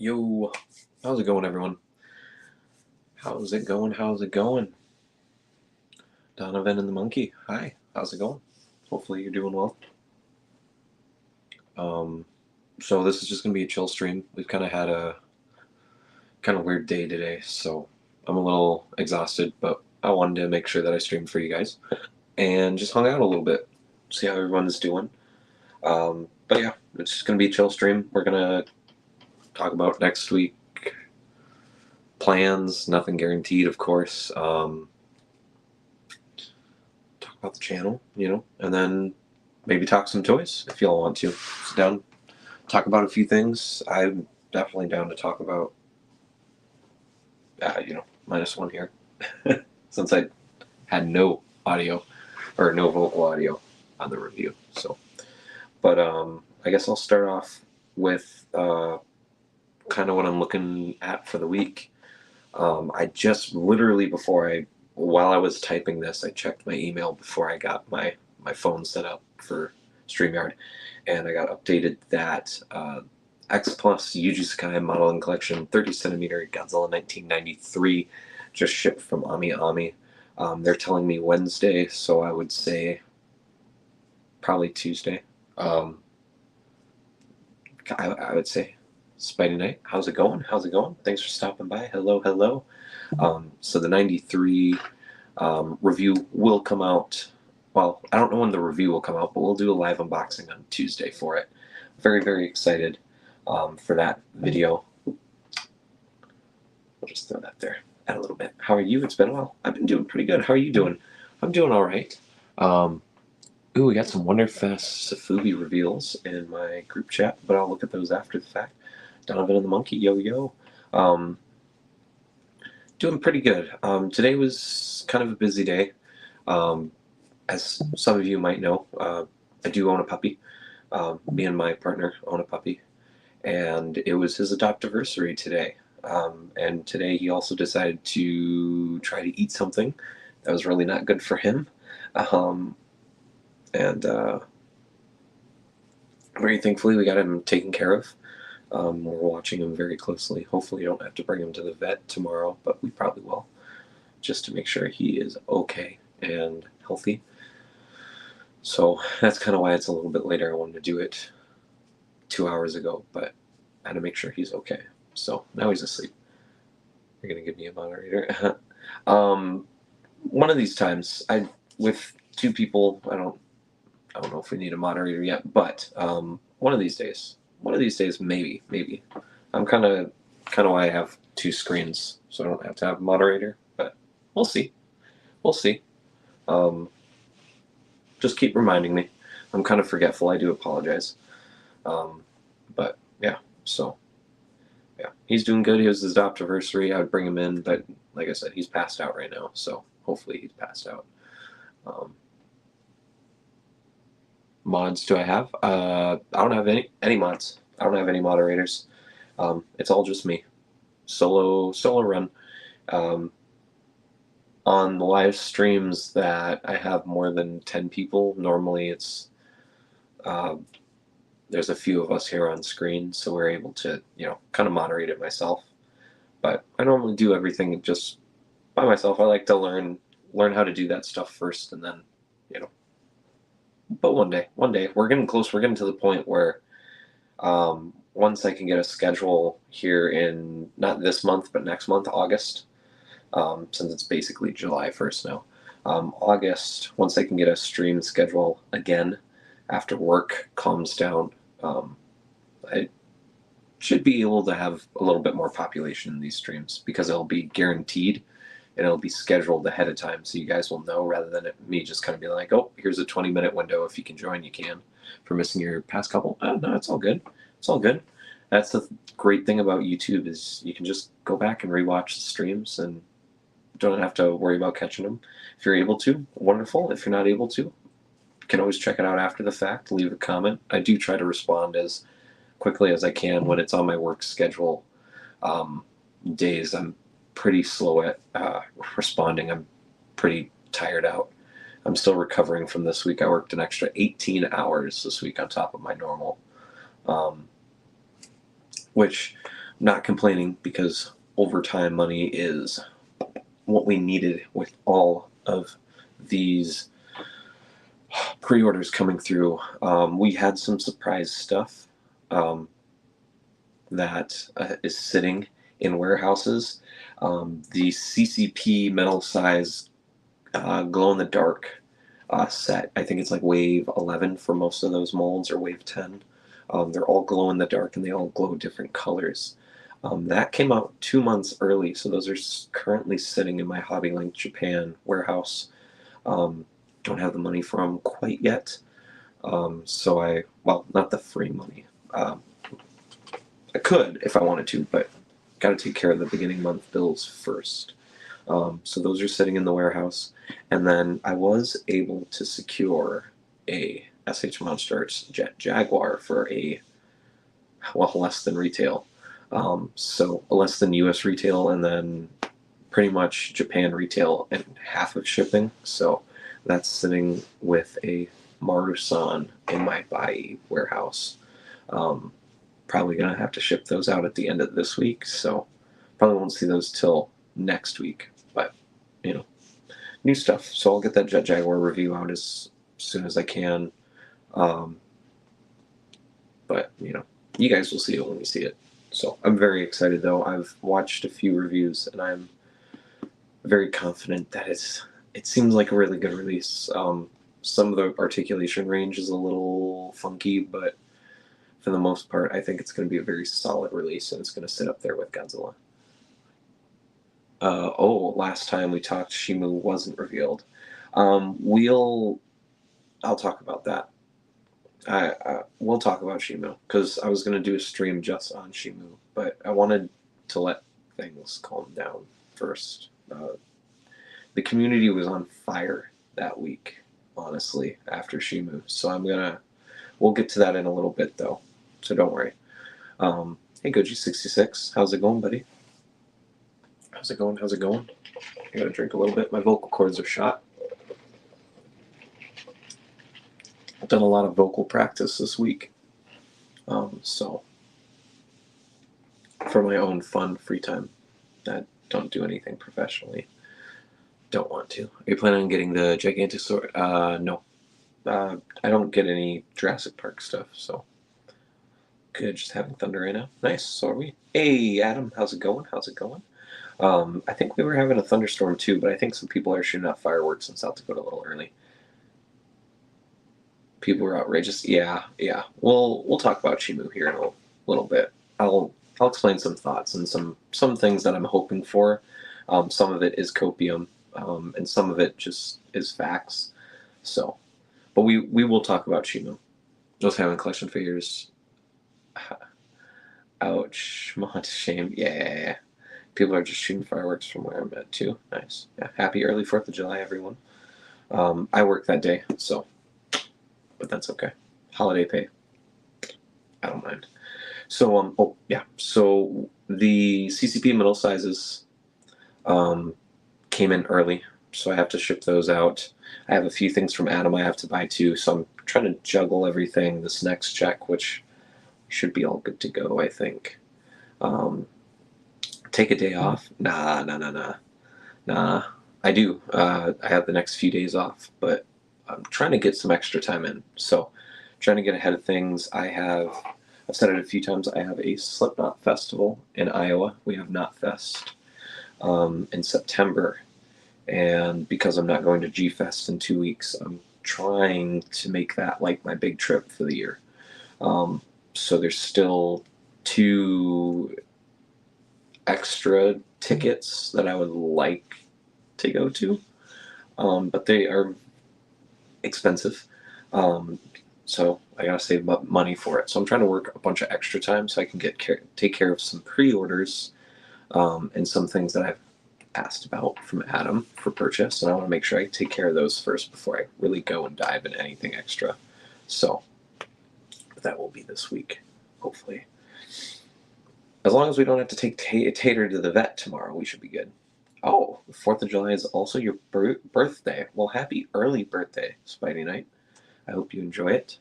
Yo, how's it going, everyone? How's it going? How's it going? Donovan and the monkey. Hi, how's it going? Hopefully you're doing well. So this is just gonna be a chill stream. We've kind of had a kind of weird day today, so I'm a little exhausted, but I wanted to make sure that I streamed for you guys and just hung out a little bit, see how everyone's doing. But yeah, it's just gonna be a chill stream. We're gonna talk about next week plans, nothing guaranteed, of course. Talk about the channel, and then maybe talk some toys if y'all want to. Sit down, talk about a few things. I'm definitely down to talk about, -1 here, since I had no audio or no vocal audio on the review. So, but I guess I'll start off with kind of what I'm looking at for the week. I just literally while I was typing this, I checked my email before I got my phone set up for StreamYard, and I got updated that X Plus Yuji Sakai Modeling Collection 30cm Godzilla 1993 just shipped from Ami Ami. They're telling me Wednesday, so I would say probably Tuesday. I would say Spidey Night. How's it going? How's it going? Thanks for stopping by. Hello, hello. So the 93 review will come out. Well, I don't know when the review will come out, but we'll do a live unboxing on Tuesday for it. Very, very excited for that video. We'll just throw that there. Add a little bit. How are you? It's been a while. I've been doing pretty good. How are you doing? I'm doing all right. Ooh, we got some Wonderfest Safubi reveals in my group chat, but I'll look at those after the fact. Donovan and the monkey, yo yo. Doing pretty good. Today was kind of a busy day. As some of you might know, I do own a puppy. Me and my partner own a puppy, and it was his adoptiversary today. And today he also decided to try to eat something that was really not good for him. And very thankfully we got him taken care of. We're watching him very closely. Hopefully we don't have to bring him to the vet tomorrow, but we probably will, just to make sure he is okay and healthy. So that's kind of why it's a little bit later. I wanted to do it 2 hours ago, but I had to make sure he's okay. So now he's asleep. You're gonna give me a moderator. One of these times, with two people, I don't know if we need a moderator yet, but one of these days, maybe. I'm kind of why I have two screens, so I don't have to have a moderator, but we'll see. Just keep reminding me. I'm kind of forgetful. I do apologize. But yeah, so yeah, he's doing good. He was his adoptiversary. I would bring him in, but like I said, he's passed out right now, so hopefully he's passed out. Mods do I have? I don't have any mods. I don't have any moderators. It's all just me. Solo run. On the live streams that I have more than 10 people, normally it's there's a few of us here on screen, so we're able to, kind of moderate it myself. But I normally do everything just by myself. I like to learn how to do that stuff first, and then, But one day, we're getting close. We're getting to the point where once I can get a schedule here in not this month, but next month, August, since it's basically July 1st now. August, once I can get a stream schedule again after work calms down, I should be able to have a little bit more population in these streams, because it'll be guaranteed and it'll be scheduled ahead of time, so you guys will know, rather than me just kind of being like, oh, here's a 20-minute window. If you can join, you can. For missing your past couple, oh, no, it's all good. It's all good. That's the great thing about YouTube, is you can just go back and rewatch the streams and don't have to worry about catching them. If you're able to, wonderful. If you're not able to, you can always check it out after the fact. Leave a comment. I do try to respond as quickly as I can when it's on my work schedule. Days I'm pretty slow at responding. I'm pretty tired out. I'm still recovering from this week. I worked an extra 18 hours this week on top of my normal, which not complaining because overtime money is what we needed with all of these pre-orders coming through. We had some surprise stuff that is sitting in warehouses. The CCP metal size glow-in-the-dark set, I think it's like wave 11 for most of those molds, or wave 10. They're all glow-in-the-dark and they all glow different colors. That came out 2 months early, so those are currently sitting in my Hobby Link Japan warehouse. Don't have the money for them quite yet. So well, not the free money. I could if I wanted to, but got to take care of the beginning month bills first. So those are sitting in the warehouse. And then I was able to secure a SH MonsterArts Jet Jaguar for less than retail. So less than US retail, and then pretty much Japan retail and half of shipping. So that's sitting with a Maru-san in my Bai warehouse. Probably gonna have to ship those out at the end of this week, so probably won't see those till next week. But new stuff. So I'll get that Jet Jaguar review out as soon as I can. But you guys will see it when you see it. So I'm very excited though. I've watched a few reviews and I'm very confident that it seems like a really good release. Some of the articulation range is a little funky, but for the most part, I think it's going to be a very solid release, and it's going to sit up there with Godzilla. Last time we talked, Shimo wasn't revealed. I'll talk about that. We'll talk about Shimo, because I was going to do a stream just on Shimo, but I wanted to let things calm down first. The community was on fire that week, honestly, after Shimo, so we'll get to that in a little bit, though, so don't worry. Hey, Goji66, how's it going, buddy? How's it going? I gotta drink a little bit. My vocal cords are shot. I've done a lot of vocal practice this week. So for my own fun, free time, I don't do anything professionally. Don't want to. Are you planning on getting the Gigantosaurus? No. I don't get any Jurassic Park stuff, so good. Just having thunder right now. Nice. So are we. Hey, Adam, how's it going? I think we were having a thunderstorm too, but I think some people are shooting out fireworks in South Dakota a little early. People were outrageous. Yeah. We'll talk about Shimo here in a little bit. I'll explain some thoughts and some things that I'm hoping for. Some of it is copium, and some of it just is facts. So, but we will talk about Shimo. Those having collection figures. Ouch. Mod shame. Yeah. People are just shooting fireworks from where I'm at too. Nice. Yeah. Happy early 4th of July, everyone. I work that day, so, but that's okay. Holiday pay. I don't mind. So, So the CCP middle sizes came in early, so I have to ship those out. I have a few things from Adam I have to buy too, so I'm trying to juggle everything this next check, which should be all good to go, I think. Take a day off? Nah. I do. I have the next few days off, but I'm trying to get some extra time in. So, trying to get ahead of things. I've said it a few times, I have a Slipknot festival in Iowa. We have Knotfest in September. And because I'm not going to G-Fest in 2 weeks, I'm trying to make that like my big trip for the year. So there's still 2 extra tickets that I would like to go to, but they are expensive. So I gotta save money for it. So I'm trying to work a bunch of extra time so I can take care of some pre-orders and some things that I've asked about from Adam for purchase, and I want to make sure I take care of those first before I really go and dive into anything extra. So that will be this week, hopefully. As long as we don't have to take Tater to the vet tomorrow, we should be good. Oh, the 4th of July is also your birthday. Well, happy early birthday, Spidey Night. I hope you enjoy it.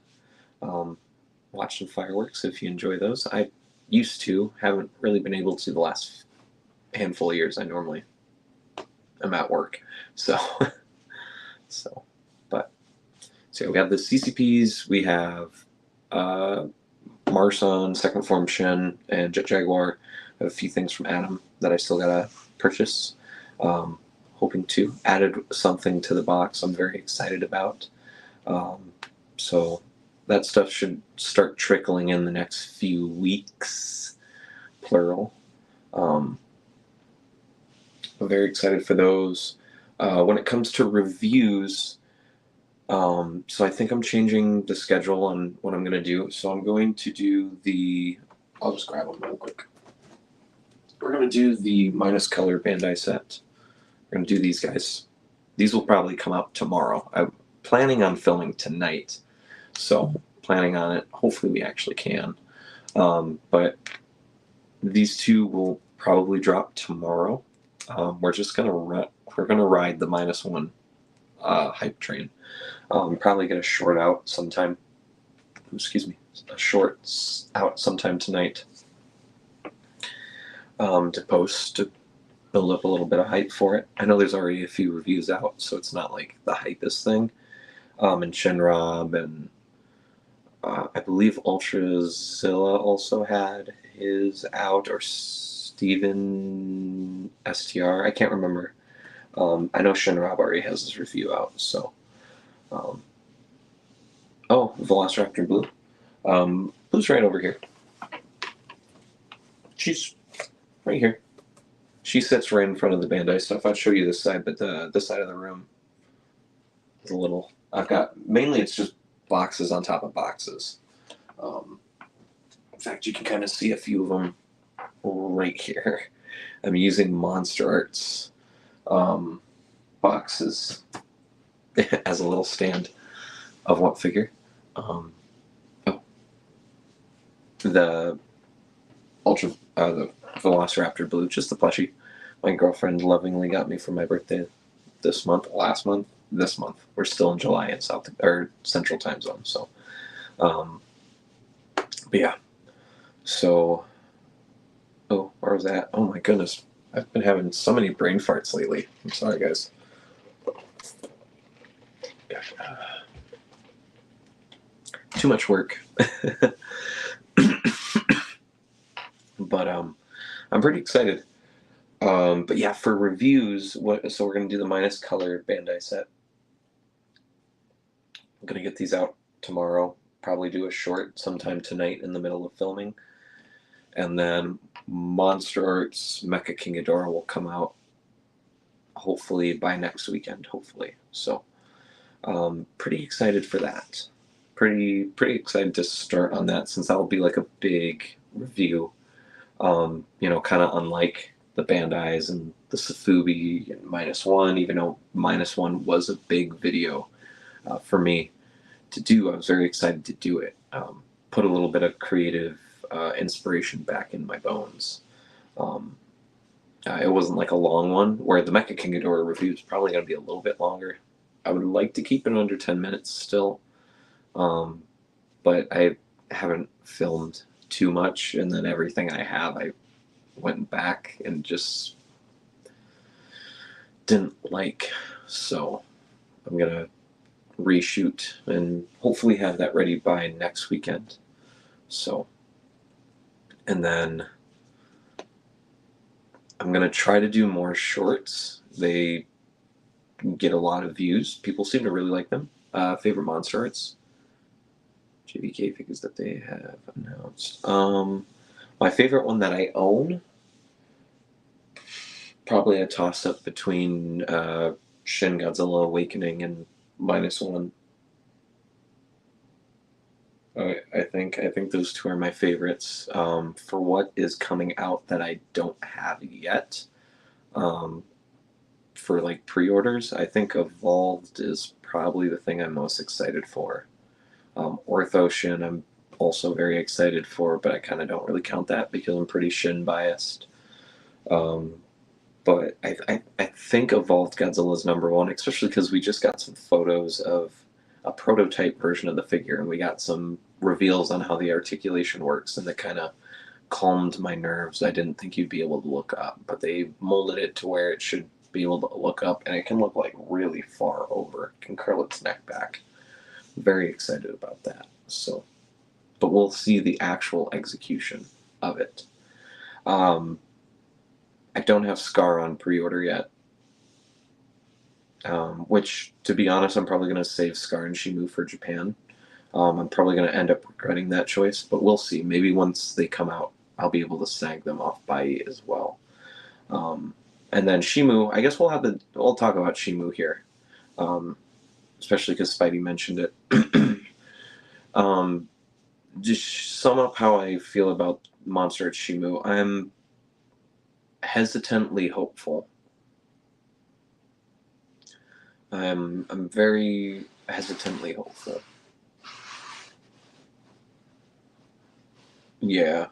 Watch some fireworks if you enjoy those. used to. Haven't really been able to the last handful of years. I normally am at work, so so we have the CCPs. We have Marson, Second Form Shin, and Jet Jaguar. I have a few things from Adam that I still gotta purchase. Hoping to added something to the box I'm very excited about. So that stuff should start trickling in the next few weeks, plural. I'm very excited for those. When it comes to reviews, so I think I'm changing the schedule on what I'm going to do. So I'm going to do I'll just grab them real quick. We're going to do the minus color Bandai set. We're going to do these guys. These will probably come out tomorrow. I'm planning on filming tonight, so planning on it. Hopefully we actually can. But these two will probably drop tomorrow. We're just going to ride the -1 hype train. Probably get a short out sometime. Excuse me, a short out sometime tonight to post to build up a little bit of hype for it. I know there's already a few reviews out, so it's not like the hypest thing. And Shinrob and I believe Ultrazilla also had his out, or Steven STR. I can't remember. I know Shinrob already has his review out, so. Oh, Velociraptor Blue. Blue's right over here. She's right here. She sits right in front of the Bandai stuff. I'll show you this side, but this side of the room is a little. Mainly it's just boxes on top of boxes. In fact, you can kind of see a few of them right here. I'm using MonsterArts boxes as a little stand of what figure. The Velociraptor Blue, just the plushie. My girlfriend lovingly got me for my birthday this month. We're still in July in Central Time Zone. So, but yeah. So, where was that? Oh my goodness, I've been having so many brain farts lately. I'm sorry, guys. Too much work. But I'm pretty excited. But yeah, for reviews, so we're gonna do the minus color Bandai set. I'm gonna get these out tomorrow. Probably do a short sometime tonight in the middle of filming, and then MonsterArts Mecha-King Ghidorah will come out hopefully by next weekend. Hopefully, so pretty excited for that. Pretty excited to start on that, since that will be like a big review. Kind of unlike the Bandais and the Safubi and -1, even though -1 was a big video for me to do. I was very excited to do it. Put a little bit of creative inspiration back in my bones. It wasn't like a long one, where the Mecha-King Ghidorah review is probably going to be a little bit longer. I would like to keep it under 10 minutes still, but I haven't filmed too much, and then everything I have, I went back and just didn't like. So I'm gonna reshoot and hopefully have that ready by next weekend. So, and then I'm gonna try to do more shorts. They get a lot of views. People seem to really like them. Favorite MonsterArts JVK figures that they have announced. My favorite one that I own, probably a toss-up between Shin Godzilla Awakening and -1. I think those two are my favorites. For what is coming out that I don't have yet, for like pre-orders, I think Evolved is probably the thing I'm most excited for. Ortho Shin I'm also very excited for, but I kind of don't really count that because I'm pretty Shin biased. But I think Evolved Godzilla is #1, especially because we just got some photos of a prototype version of the figure, and we got some reveals on how the articulation works and the kind of calmed my nerves. I didn't think you'd be able to look up, but they molded it to where it should be able to look up, and it can look like really far over. It can curl its neck back. Very excited about that. So, but we'll see the actual execution of it. I don't have Scar on pre-order yet, which, to be honest, I'm probably going to save Scar and Shimo for Japan. I'm probably going to end up regretting that choice, but we'll see. Maybe once they come out, I'll be able to snag them off Bai as well. And then Shimo, I guess we'll talk about Shimo here, especially because Spidey mentioned it. Just sum up how I feel about MonsterArts Shimo. I'm hesitantly hopeful. I'm very hesitantly hopeful. Yeah.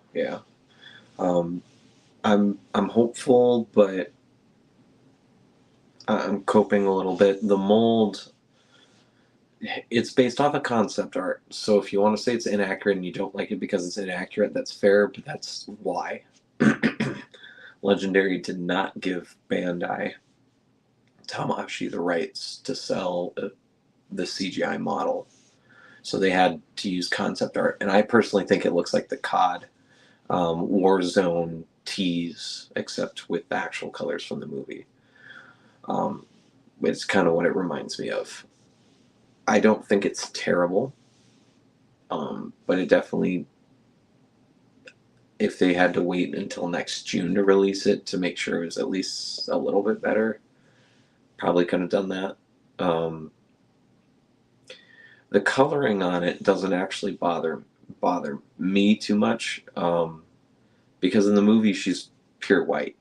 I'm hopeful, but I'm coping a little bit. The mold, it's based off of concept art, so if you want to say it's inaccurate and you don't like it because it's inaccurate, that's fair, but that's why. Legendary did not give Bandai Tamashi the rights to sell the CGI model, so they had to use concept art, and I personally think it looks like the COD Warzone tease, except with the actual colors from the movie. It's kind of what it reminds me of. I don't think it's terrible, but it definitely, if they had to wait until next June to release it to make sure it was at least a little bit better, probably could have done that. The coloring on it doesn't actually bother me too much, because in the movie she's pure white,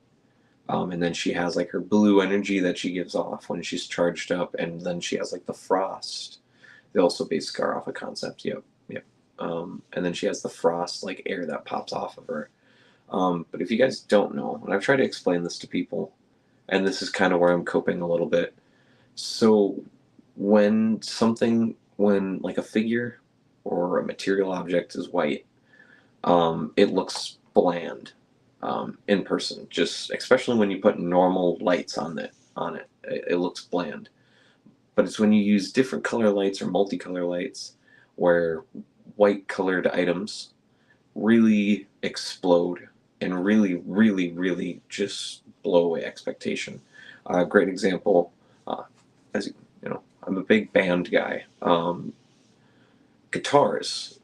and then she has like her blue energy that she gives off when she's charged up, and then she has like the frost. They also base Scar off a concept. Yep. And then she has the frost like air that pops off of her. But if you guys don't know, and I've tried to explain this to people, and this is kind of where I'm coping a little bit. So when like a figure or a material object is white, it looks bland in person. Just especially when you put normal lights on it, it looks bland. But it's when you use different color lights or multicolor lights where white colored items really explode and really, really, really just blow away expectation. Great example, as you know, I'm a big band guy. White guitars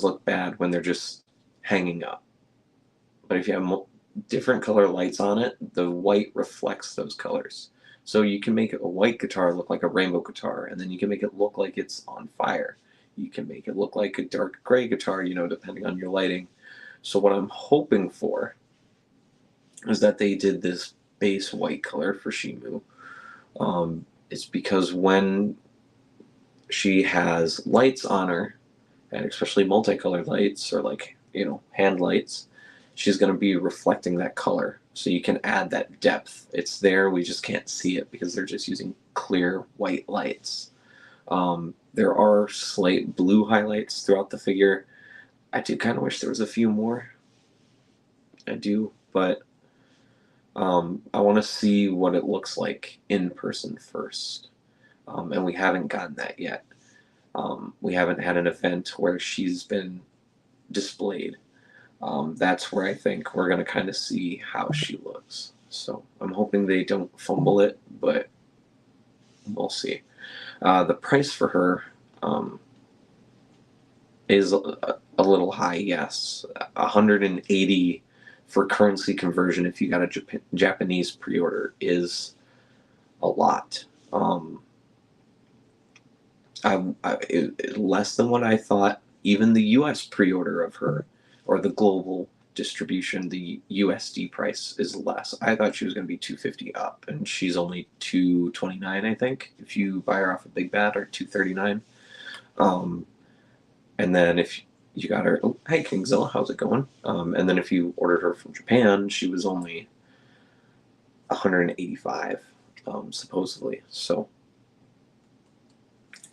look bad when they're just hanging up. But if you have different color lights on it, the white reflects those colors. So you can make a white guitar look like a rainbow guitar, and then you can make it look like it's on fire. You can make it look like a dark gray guitar, depending on your lighting. So what I'm hoping for is that they did this base white color for Shimo. It's because when she has lights on her, and especially multicolored lights or hand lights, she's going to be reflecting that color. So you can add that depth. It's there, we just can't see it because they're just using clear white lights. There are slight blue highlights throughout the figure. I do kind of wish there was a few more. I do, but I want to see what it looks like in person first. And we haven't gotten that yet. We haven't had an event where she's been displayed. That's where I think we're going to kind of see how she looks. So I'm hoping they don't fumble it, but we'll see. The price for her is a little high, yes. 180 for currency conversion if you got a Japanese pre-order is a lot. Less than what I thought. Even the US pre-order of her, or the global distribution, the USD price is less. I thought she was going to be $250 up, and she's only $229, I think, if you buy her off a Big Bad, or $239. And then if you got her, hey Kingzilla, how's it going? And then if you ordered her from Japan, she was only $185, supposedly. So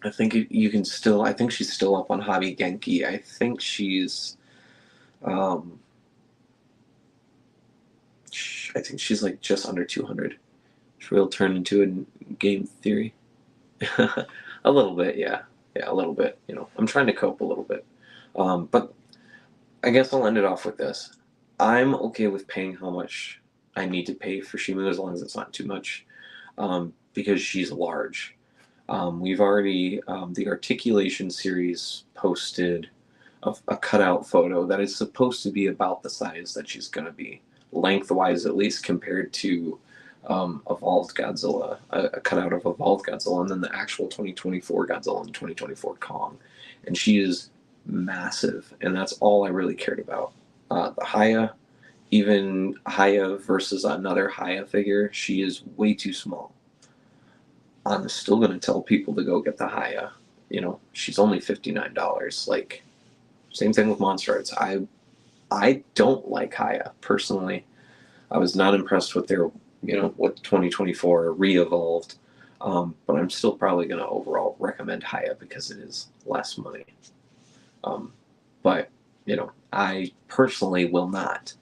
I think you can still. I think she's still up on Hobby Genki. I think she's Um, I think she's like just under 200. Which will turn into a game theory. A little bit, yeah. Yeah, a little bit. I'm trying to cope a little bit. But I guess I'll end it off with this. I'm okay with paying how much I need to pay for Shimo as long as it's not too much, because she's large. We've already, the articulation series posted a cutout photo that is supposed to be about the size that she's going to be, lengthwise at least, compared to Evolved Godzilla, a cutout of Evolved Godzilla, and then the actual 2024 Godzilla and 2024 Kong. And she is massive, and that's all I really cared about. The Haya, even Haya versus another Haya figure, she is way too small. I'm still going to tell people to go get the Haya. She's only $59. Like, same thing with MonsterArts. I don't like Haya personally. I was not impressed with their, with 2024 re-evolved. But I'm still probably going to overall recommend Haya because it is less money. But I personally will not.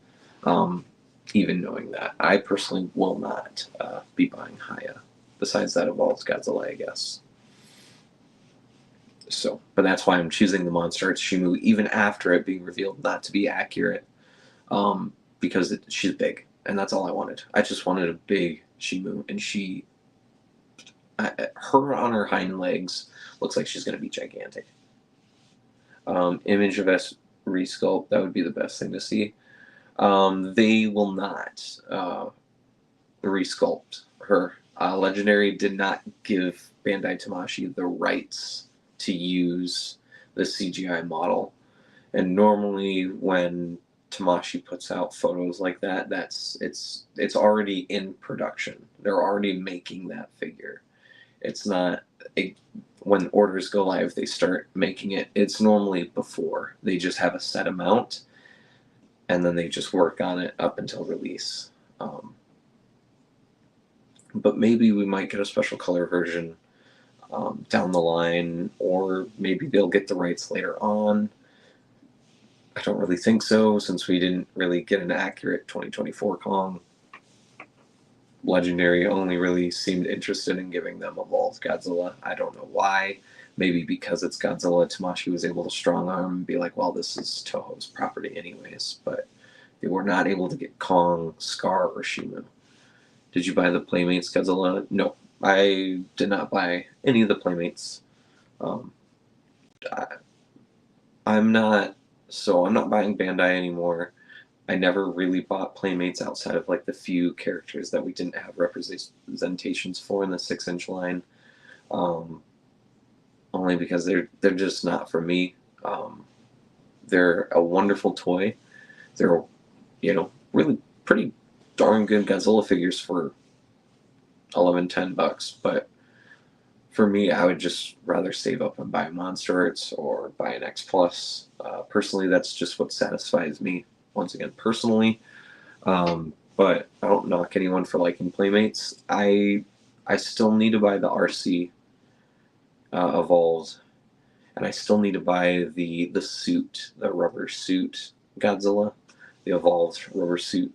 Even knowing that, I personally will not be buying Haya. Besides that, evolves Godzilla, I guess. So, but that's why I'm choosing the MonsterArts Shimo even after it being revealed not to be accurate, because she's big, and that's all I wanted. I just wanted a big Shimo, and her on her hind legs looks like she's going to be gigantic. Image of S resculpt, that would be the best thing to see. They will not resculpt her. Legendary did not give Bandai Tamashii the rights to use the CGI model. And normally when Tamashii puts out photos like that, it's already in production. They're already making that figure. It's not when orders go live, they start making it. It's normally before. They just have a set amount, and then they just work on it up until release. But maybe we might get a special color version down the line, or maybe they'll get the rights later on. I don't really think so, since we didn't really get an accurate 2024 Kong. Legendary only really seemed interested in giving them Evolved Godzilla. I don't know why. Maybe because it's Godzilla, Tamashii was able to strong arm and be like, well, this is Toho's property anyways. But they were not able to get Kong, Scar, or Shimo. Did you buy the Playmates Godzilla? No, I did not buy any of the Playmates. I'm not buying Bandai anymore. I never really bought Playmates outside of like the few characters that we didn't have representations for in the 6-inch line. Only because they're just not for me. They're a wonderful toy. They're really pretty darn good Godzilla figures for $11-10, but for me, I would just rather save up and buy MonsterArts or buy an X Plus. Personally, that's just what satisfies me. Once again, personally, but I don't knock anyone for liking Playmates. I still need to buy the RC Evolved, and I still need to buy the suit, the rubber suit Godzilla, the Evolved rubber suit.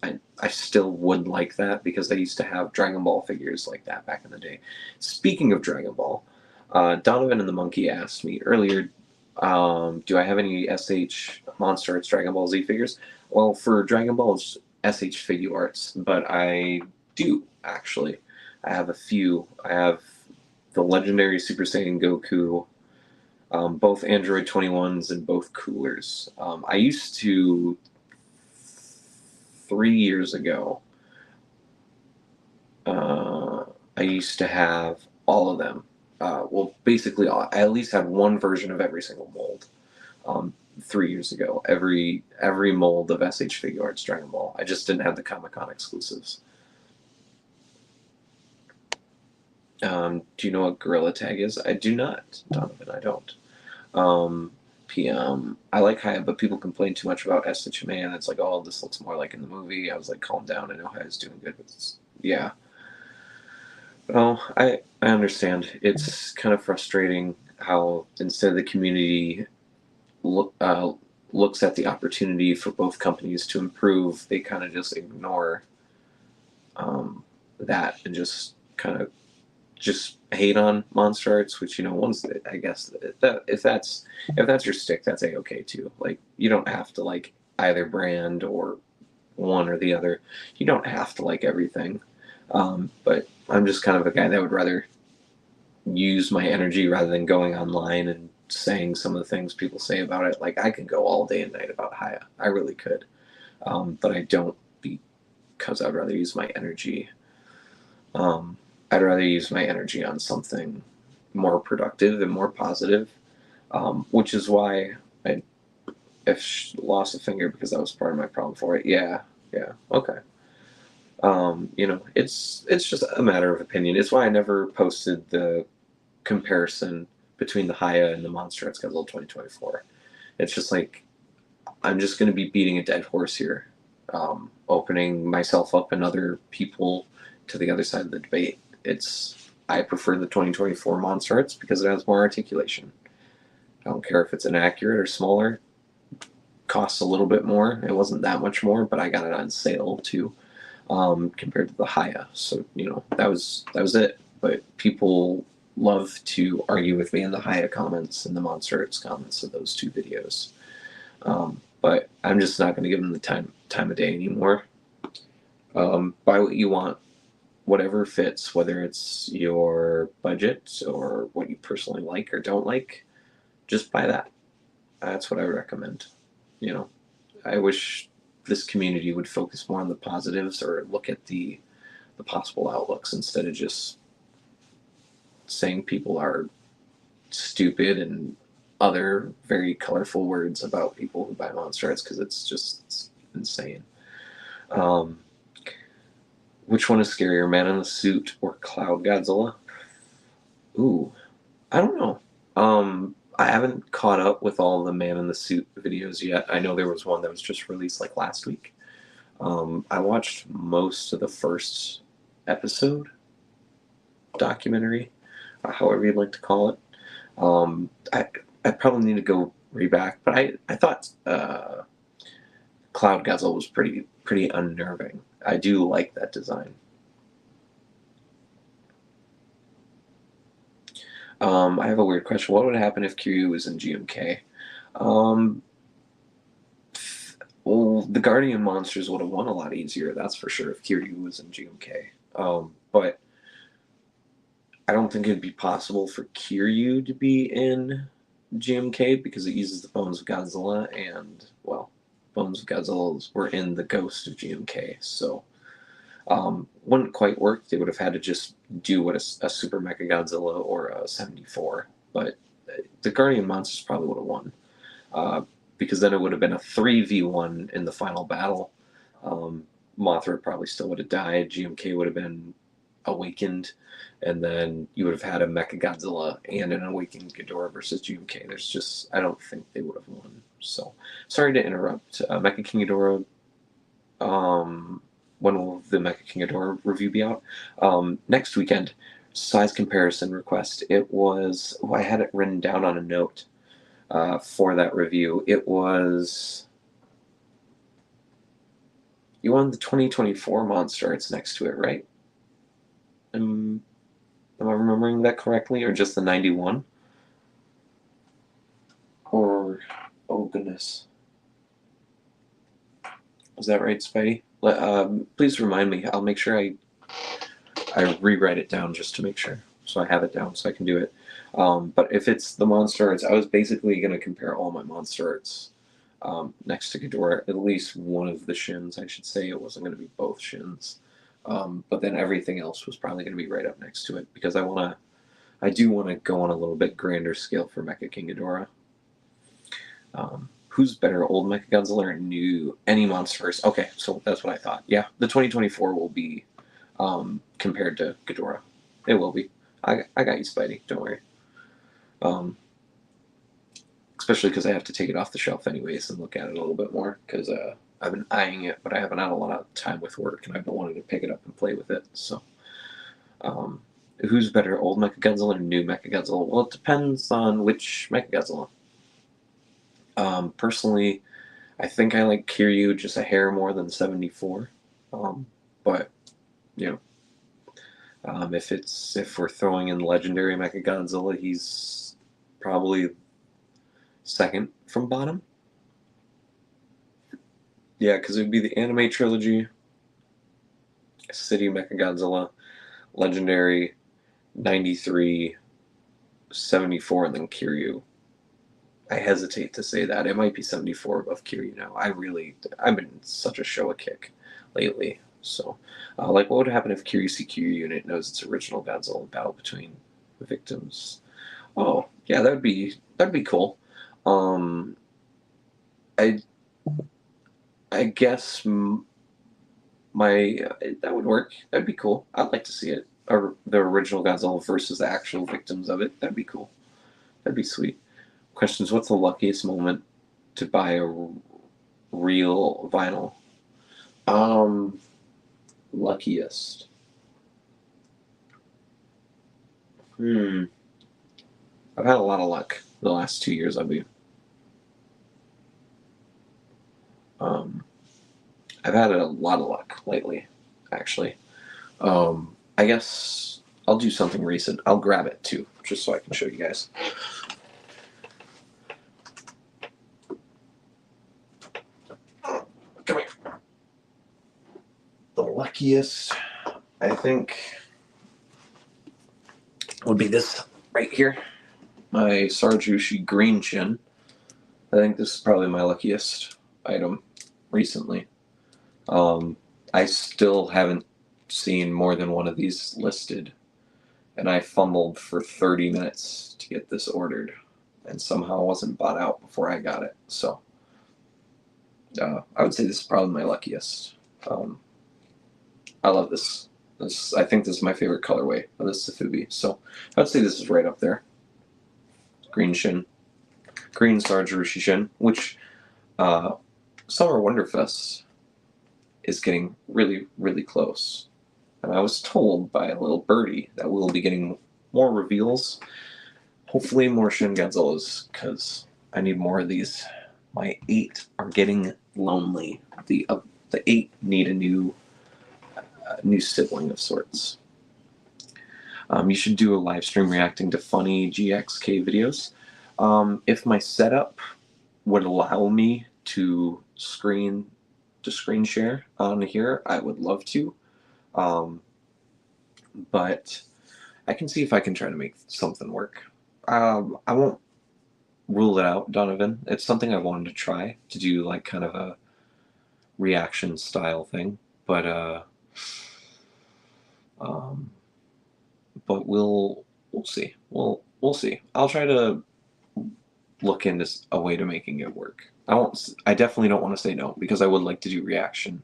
I still would like that because I used to have Dragon Ball figures like that back in the day. Speaking of Dragon Ball, Donovan and the Monkey asked me earlier, do I have any SH MonsterArts Dragon Ball Z figures? Well, for Dragon Ball, it's SH Figuarts, but I do, actually. I have a few. I have the legendary Super Saiyan Goku, both Android 21s and both coolers. I used to, 3 years ago, I used to have all of them. Well, basically, I at least had one version of every single mold. 3 years ago, every mold of SH Figuarts Dragon Ball. I just didn't have the Comic-Con exclusives. Do you know what Gorilla Tag is? I do not, Donovan. I don't. PM. I like Haya, but people complain too much about SHMA, and it's like, oh, this looks more like in the movie. I was like, calm down. I know Haya's doing good, but yeah. Oh, I understand. It's kind of frustrating how instead of the community looks at the opportunity for both companies to improve, they kind of just ignore that and just kind of just hate on MonsterArts, which once I guess that if that's your stick, that's okay too. Like you don't have to like either brand or one or the other. You don't have to like everything. But I'm just kind of a guy that would rather use my energy rather than going online and saying some of the things people say about it. Like I could go all day and night about Haya. I really could. But I don't, because I'd rather use my energy. I'd rather use my energy on something more productive and more positive, which is why I lost a finger because that was part of my problem for it. Yeah, okay. It's just a matter of opinion. It's why I never posted the comparison between the Haya and the MonsterArts Godzilla 2024. It's just like I'm just going to be beating a dead horse here, opening myself up and other people to the other side of the debate. I prefer the 2024 MonsterArts because it has more articulation. I don't care if it's inaccurate or smaller. Costs a little bit more. It wasn't that much more, but I got it on sale too, compared to the Haya. So that was it. But people love to argue with me in the Haya comments and the MonsterArts comments of those two videos. But I'm just not going to give them the time of day anymore. Buy what you want, whatever fits, whether it's your budget or what you personally like or don't like. Just buy that. That's what I recommend. I wish this community would focus more on the positives or look at the possible outlooks instead of just saying people are stupid and other very colorful words about people who buy MonsterArts, because it's insane. Which one is scarier, Man in the Suit or Cloud Godzilla? Ooh, I don't know. I haven't caught up with all the Man in the Suit videos yet. I know there was one that was just released like last week. I watched most of the first episode documentary, however you'd like to call it. I probably need to go reback, but I thought Cloud Godzilla was pretty unnerving. I do like that design. I have a weird question. What would happen if Kiryu was in GMK? Well, the Guardian monsters would have won a lot easier, that's for sure, if Kiryu was in GMK. But I don't think it'd be possible for Kiryu to be in GMK because it uses the Bones of Godzilla, and, well, Bones of Godzilla were in the Ghost of GMK, so wouldn't quite work. They would have had to just do what a Super Mecha-Godzilla or a 74, but the Guardian monsters probably would have won, because then it would have been a 3v1 in the final battle. Mothra probably still would have died. GMK would have been awakened, and then you would have had a Mecha-Godzilla and an awakened Ghidorah versus GMK. I don't think they would have won. So, sorry to interrupt. Mecha-King Ghidorah, when will the Mecha-King Ghidorah review be out? Next weekend. Size comparison request. It was, I had it written down on a note for that review. It was, you wanted the 2024 MonsterArts next to it, right? Am I remembering that correctly, or just the 91? Or, oh goodness, was that right, Spidey? Please remind me. I'll make sure I rewrite it down just to make sure, so I have it down so I can do it. But if it's the MonsterArts, I was basically going to compare all my MonsterArts next to Ghidorah, at least one of the shins, I should say. It wasn't going to be both shins. But then everything else was probably going to be right up next to it, because I do want to go on a little bit grander scale for Mecha-King Ghidorah. Who's better, old Mecha-Godzilla or new, any Monsterverse? Okay, so that's what I thought. Yeah, the 2024 will be compared to Ghidorah. It will be. I got you, Spidey. Don't worry. Especially because I have to take it off the shelf anyways and look at it a little bit more, because I've been eyeing it, but I haven't had a lot of time with work, and I've been wanting to pick it up and play with it. So, who's better, old Mecha-Godzilla or new Mecha-Godzilla? Well, it depends on which Mecha-Godzilla. Personally, I think I like Kiryu just a hair more than 74. But you know, if we're throwing in legendary Mecha-Godzilla, he's probably second from bottom. Yeah, because it would be the anime trilogy, City Mecha-Godzilla, Legendary, 93, 74, and then Kiryu. I hesitate to say that. It might be 74 above Kiryu now. I've been such a show a kick lately. So, like, what would happen if Kiryu see Kiryu unit knows its original Godzilla battle between the victims? Oh, yeah, that'd be cool. Um, I I guess my that would work. That'd be cool. I'd like to see it. Or the original Godzilla versus the actual victims of it. That'd be cool. That'd be sweet. Questions: what's the luckiest moment to buy a real vinyl? Um, Luckiest. Hmm. I've had a lot of luck the last 2 years. Um, I've had a lot of luck lately, actually. I guess I'll do something recent. I'll grab it too, just so I can show you guys. Come here. The luckiest, I think, would be this right here. My Sarjushi Green Chin. I think this is probably my luckiest item recently. Um, I still haven't seen more than one of these listed, and I fumbled for 30 minutes to get this ordered, and somehow wasn't bought out before I got it. So I would say this is probably my luckiest. Um, I love this. I think this is my favorite colorway of this Safubi. So I would say this is right up there. Green Shin, Green Sarjushi Shin, which Summer Wonderfest is getting really, really close. And I was told by a little birdie that we'll be getting more reveals. Hopefully more Shin Godzillas, because I need more of these. My 8 are getting lonely. The 8 need a new sibling of sorts. You should do a live stream reacting to funny GXK videos. If my setup would allow me to screen share on here, I would love to. But I can see if I can try to make something work. I won't rule it out, Donovan. It's something I wanted to try to do, like kind of a reaction style thing, but um, but we'll see. We'll see. I'll try to look into a way to making it work. I won't. I definitely don't want to say no because I would like to do reaction,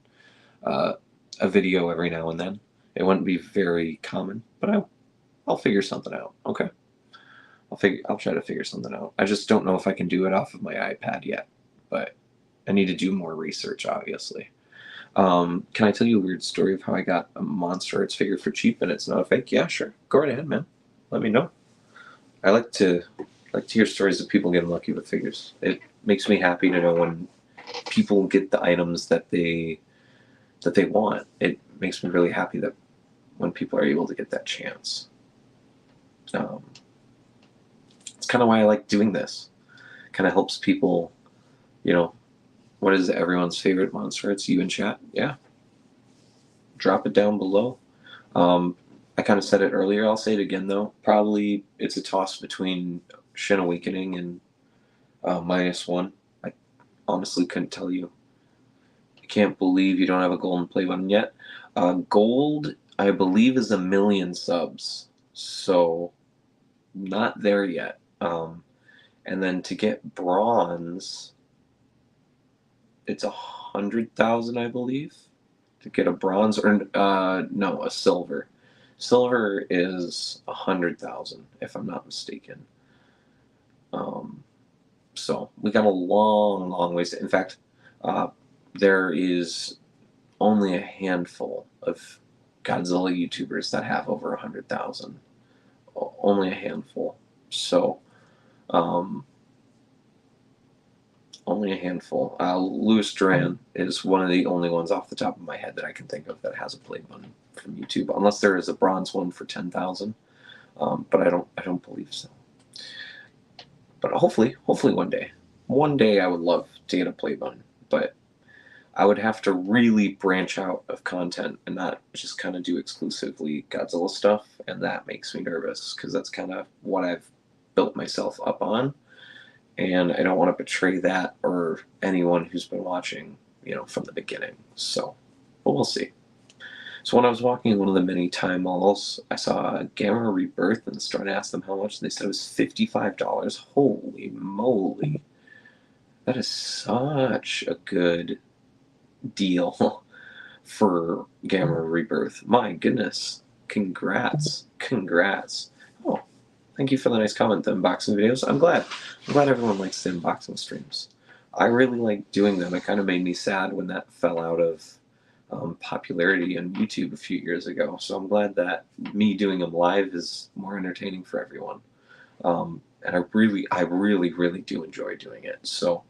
uh, a video every now and then. It wouldn't be very common, but I'll figure something out. Okay. I'll try to figure something out. I just don't know if I can do it off of my iPad yet, but I need to do more research, obviously. Can I tell you a weird story of how I got a MonsterArts figure for cheap and it's not a fake? Yeah, sure. Go right ahead, man. Let me know. I like to hear stories of people getting lucky with figures. It makes me happy to know when people get the items that they want. It makes me really happy that when people are able to get that chance. Um, it's kind of why I like doing this. Kind of helps people, you know, what is everyone's favorite monster? It's you in chat. Yeah. Drop it down below. I kind of said it earlier. I'll say it again, though. Probably it's a toss between Shin Awakening and -1. I honestly couldn't tell you. I can't believe you don't have a golden play button yet. Gold, I believe, is 1,000,000 subs. So, not there yet. And then to get bronze, it's 100,000, I believe, to get a bronze or no, a silver. Silver is 100,000, if I'm not mistaken. So we got a long, long ways. In fact, there is only a handful of Godzilla YouTubers that have over 100,000. Only a handful. So, um, Only a handful. Louis Duran is one of the only ones off the top of my head that I can think of that has a play button from YouTube, unless there is a bronze one for 10,000. But I don't believe so. But hopefully one day I would love to get a play button. But I would have to really branch out of content and not just kind of do exclusively Godzilla stuff, and that makes me nervous because that's kind of what I've built myself up on, and I don't want to betray that or anyone who's been watching, from the beginning. So, but we'll see. So when I was walking in one of the many Time malls, I saw Gamma Rebirth in the store and asked them how much. They said it was $55. Holy moly. That is such a good deal for Gamma Rebirth. My goodness. Congrats. Oh, thank you for the nice comment, the unboxing videos. I'm glad everyone likes the unboxing streams. I really like doing them. It kind of made me sad when that fell out of popularity on YouTube a few years ago. So I'm glad that me doing them live is more entertaining for everyone. And I really do enjoy doing it. So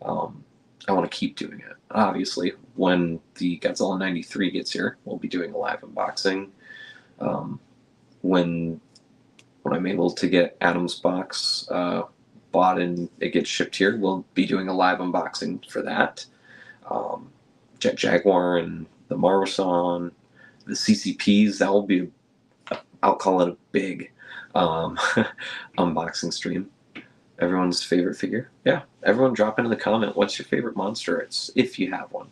I want to keep doing it. Obviously, when the Godzilla 93 gets here, we'll be doing a live unboxing. When I'm able to get Adam's box bought and it gets shipped here, we'll be doing a live unboxing for that. Jet Jaguar and the Marwasan, the CCPs, that will be, I'll call it a big unboxing stream. Everyone's favorite figure? Yeah, everyone drop into the comment, what's your favorite MonsterArts, if you have one?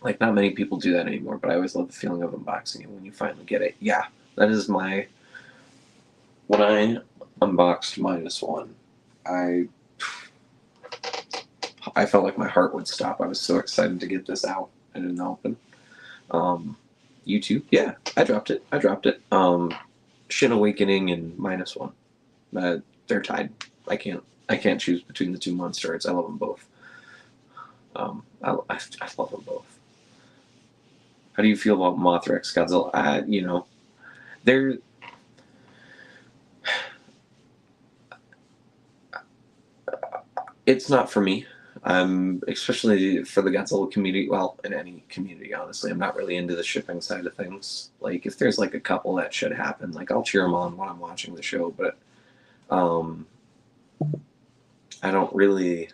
Like, not many people do that anymore, but I always love the feeling of unboxing it when you finally get it. Yeah, that is when I unboxed -1, I felt like my heart would stop. I was so excited to get this out and in the open. YouTube, yeah, I dropped it. Shin Awakening and -1. They're tied. I can't choose between the two MonsterArts. I love them both. I love them both. How do you feel about Mothra x Godzilla? They're it's not for me. Especially for the Godzilla community, well, in any community, honestly. I'm not really into the shipping side of things. Like, if there's like a couple that should happen, like, I'll cheer them on when I'm watching the show, but I don't really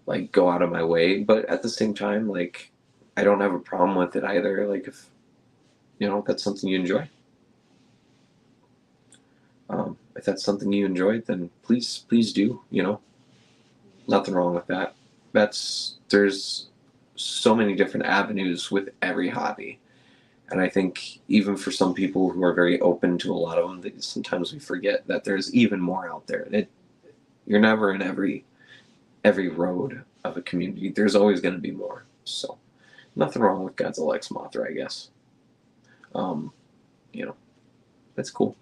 like go out of my way. But at the same time, like, I don't have a problem with it either. Like, if that's something you enjoy, if that's something you enjoy, then please do. Nothing wrong with that. There's so many different avenues with every hobby, and I think even for some people who are very open to a lot of them, sometimes we forget that there's even more out there. You're never in every road of a community. There's always going to be more. So nothing wrong with Godzilla x Mothra, I guess. That's cool.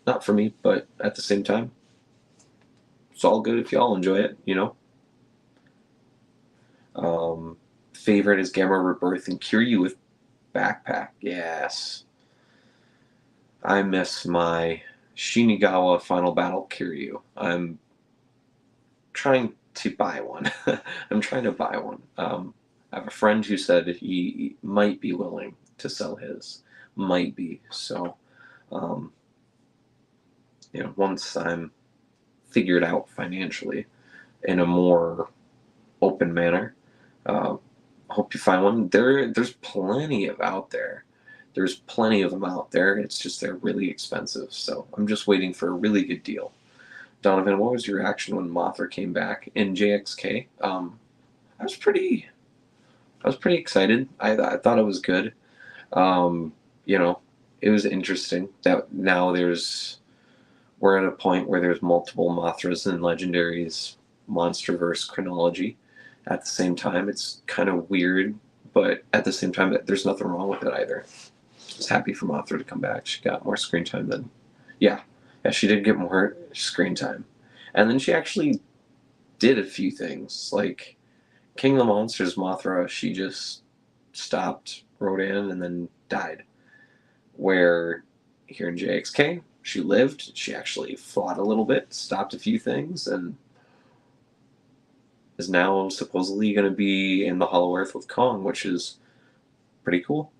Not for me, but at the same time, it's all good if y'all enjoy it. Favorite is Gamma Rebirth and Kiryu with backpack. Yes. I miss my Shinagawa Final Battle Kiryu. I'm trying to buy one. I have a friend who said he might be willing to sell his. Might be. So, once I'm figured out financially in a more open manner, hope you find one. There's plenty of out there. There's plenty of them out there. It's just they're really expensive. So I'm just waiting for a really good deal. Donovan, what was your reaction when Mothra came back in JXK? I was pretty excited. I thought it was good. It was interesting that now we're at a point where there's multiple Mothras and Legendaries Monsterverse chronology at the same time. It's kind of weird, but at the same time, there's nothing wrong with it either. I was happy for Mothra to come back. She got more screen time than... Yeah, she did get more screen time. And then she actually did a few things. Like, King of the Monsters Mothra, she just stopped, wrote in, and then died. Where here in JXK, she lived, she actually fought a little bit, stopped a few things, and is now supposedly going to be in the Hollow Earth with Kong, which is pretty cool.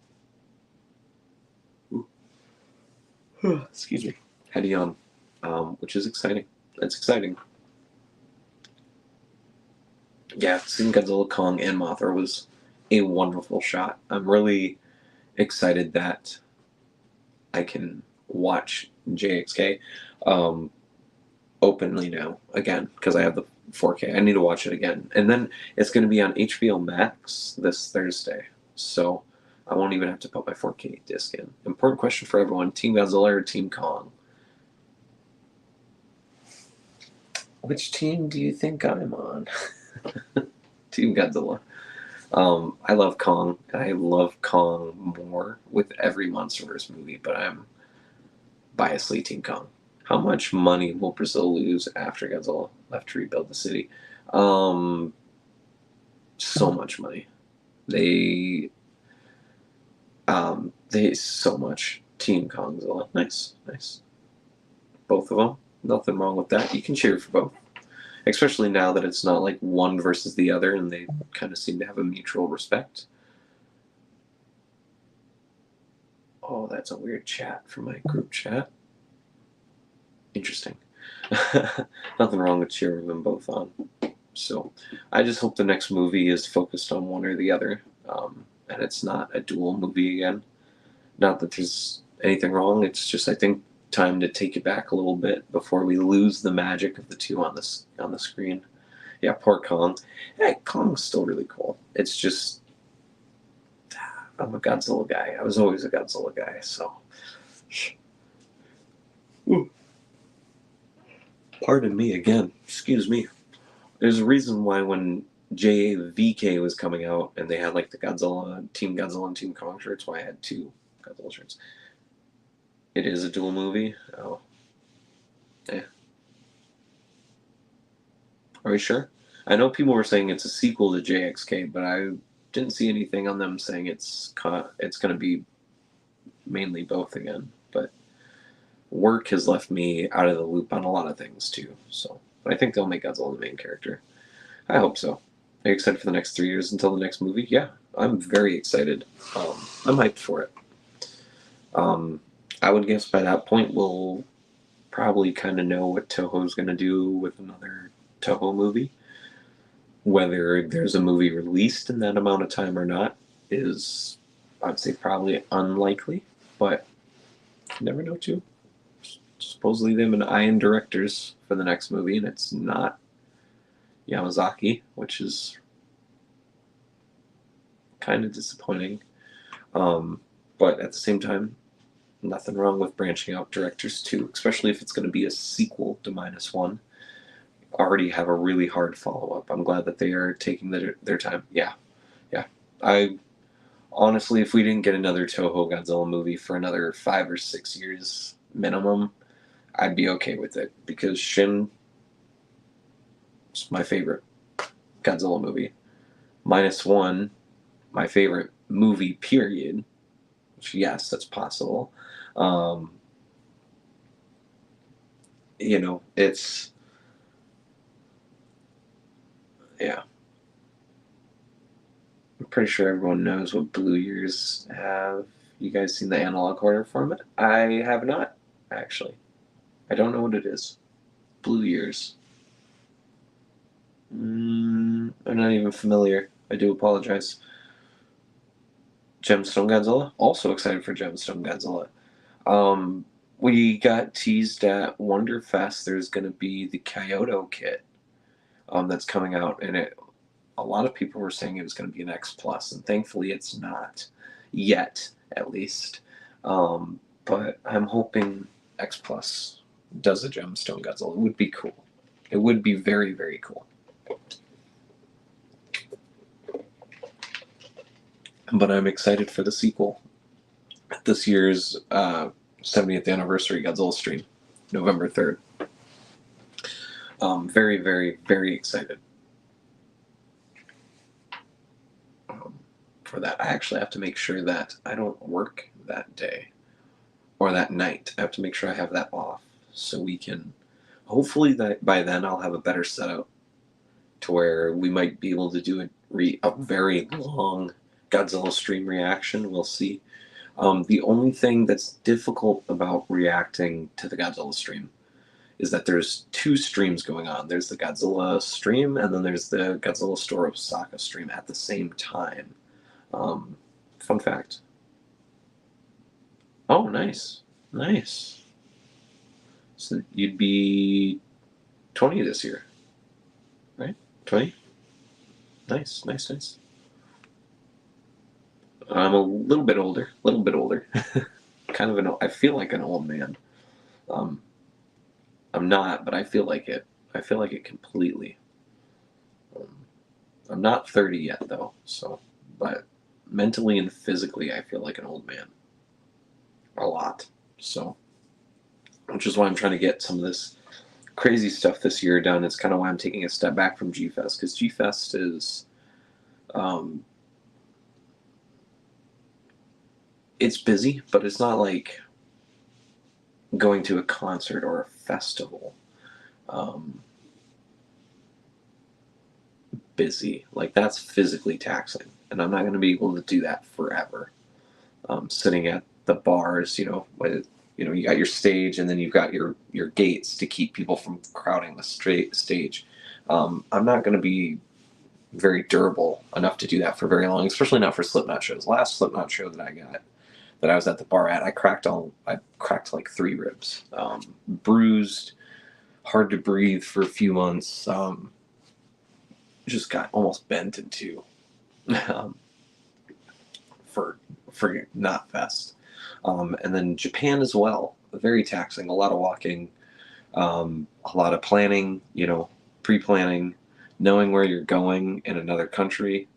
Excuse me. Had yawn, which is exciting. It's exciting. Yeah, seeing Godzilla, Kong, and Mothra was a wonderful shot. I'm really excited that I can watch JXK openly now again because I have the 4K. I need to watch it again. And then it's going to be on HBO Max this Thursday. So I won't even have to put my 4K disc in. Important question for everyone. Team Godzilla or Team Kong? Which team do you think I'm on? Team Godzilla. I love Kong. I love Kong more with every Monsterverse movie, but I'm biasly Team Kong. How much money will Brazil lose after Godzilla left to rebuild the city? So much money. They so much. Team Kongzilla. Nice. Both of them. Nothing wrong with that. You can cheer for both. Especially now that it's not like one versus the other and they kind of seem to have a mutual respect. Oh, that's a weird chat from my group chat. Interesting. Nothing wrong with cheering them both on. So I just hope the next movie is focused on one or the other, and it's not a dual movie again. Not that there's anything wrong. It's just I think time to take it back a little bit before we lose the magic of the two on the screen. Yeah, poor Kong. Hey, Kong's still really cool. It's just I'm a Godzilla guy. I was always a Godzilla guy. So. Ooh. Pardon me again. Excuse me. There's a reason why when JVK was coming out and they had like the Team Godzilla and Team Kong shirts, why I had two Godzilla shirts. It is a dual movie? Oh. Eh. Are we sure? I know people were saying it's a sequel to JXK, but I didn't see anything on them saying it's going to be mainly both again. But work has left me out of the loop on a lot of things too. So, but I think they'll make Godzilla the main character. I hope so. Are you excited for the next 3 years until the next movie? Yeah, I'm very excited. I'm hyped for it. I would guess by that point we'll probably kind of know what Toho's going to do with another Toho movie. Whether there's a movie released in that amount of time or not is, I'd say, probably unlikely, but you never know too. Supposedly they've been eyeing directors for the next movie, and it's not Yamazaki, which is kind of disappointing. But at the same time, nothing wrong with branching out directors too, especially if it's going to be a sequel to -1. Already have a really hard follow-up. I'm glad that they are taking their time. Yeah. I honestly, if we didn't get another Toho Godzilla movie for another 5 or 6 years minimum, I'd be okay with it because Shin is my favorite Godzilla movie. -1, my favorite movie, period. Which, yes, that's possible. It's... Yeah. I'm pretty sure everyone knows what Blue Years have. You guys seen the analog horror format? I have not, actually. I don't know what it is. Blue Years. I'm not even familiar. I do apologize. Gemstone Godzilla? Also excited for Gemstone Godzilla. We got teased at Wonderfest. There's going to be the Kyoto kit that's coming out, and a lot of people were saying it was going to be an X Plus, and thankfully it's not yet, at least. But I'm hoping X Plus does a Gemstone Godzilla. It would be cool. It would be very, very cool. But I'm excited for the sequel. This year's 70th anniversary Godzilla stream, November 3rd. Very, very, very excited for that. I actually have to make sure that I don't work that day or that night. I have to make sure I have that off so we can, hopefully that by then I'll have a better setup to where we might be able to do a very long Godzilla stream reaction. We'll see. The only thing that's difficult about reacting to the Godzilla stream is that there's two streams going on. There's the Godzilla stream, and then there's the Godzilla Store Osaka stream at the same time. Fun fact. Oh, nice. Nice. So you'd be 20 this year, right? 20? Nice, nice, nice. I'm a little bit older, kind of I feel like an old man. I'm not, but I feel like it. I feel like it completely. I'm not 30 yet, though, so, but mentally and physically, I feel like an old man. A lot. So, which is why I'm trying to get some of this crazy stuff this year done. It's kind of why I'm taking a step back from G-Fest, because G-Fest is, it's busy, but it's not like going to a concert or a festival. Busy. Like, that's physically taxing, and I'm not going to be able to do that forever. Sitting at the bars, you got your stage, and then you've got your gates to keep people from crowding the stage. I'm not going to be very durable enough to do that for very long, especially not for Slipknot shows. Last Slipknot show that I was at the bar at, I cracked like 3 ribs, bruised, hard to breathe for a few months, just got almost bent in two, for not fest. And then Japan as well, very taxing, a lot of walking, a lot of planning, pre-planning, knowing where you're going in another country.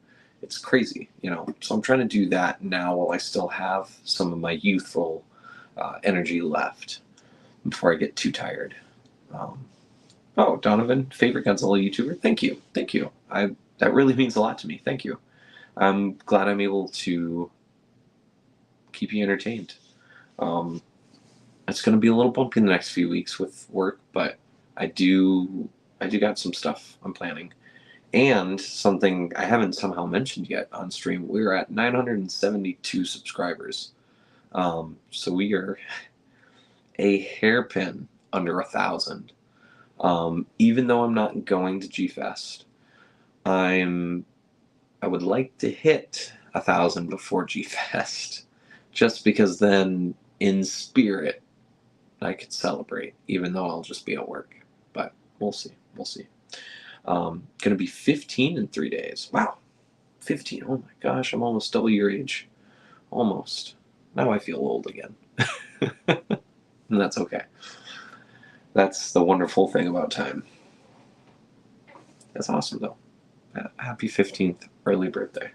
It's crazy, so I'm trying to do that now while I still have some of my youthful energy left before I get too tired. Oh, Donovan, favorite Godzilla YouTuber. Thank you. That really means a lot to me. Thank you. I'm glad I'm able to keep you entertained. It's going to be a little bumpy in the next few weeks with work, but I do got some stuff I'm planning. And something I haven't somehow mentioned yet on stream, we're at 972 subscribers. So we are a hairpin under 1,000. Even though I'm not going to G-Fest, I would like to hit 1,000 before G-Fest, just because then in spirit I could celebrate, even though I'll just be at work. But we'll see. Gonna be 15 in 3 days. Wow, 15. Oh my gosh, I'm almost double your age. Almost. Now I feel old again. And that's okay. That's the wonderful thing about time. That's awesome, though. Happy 15th early birthday.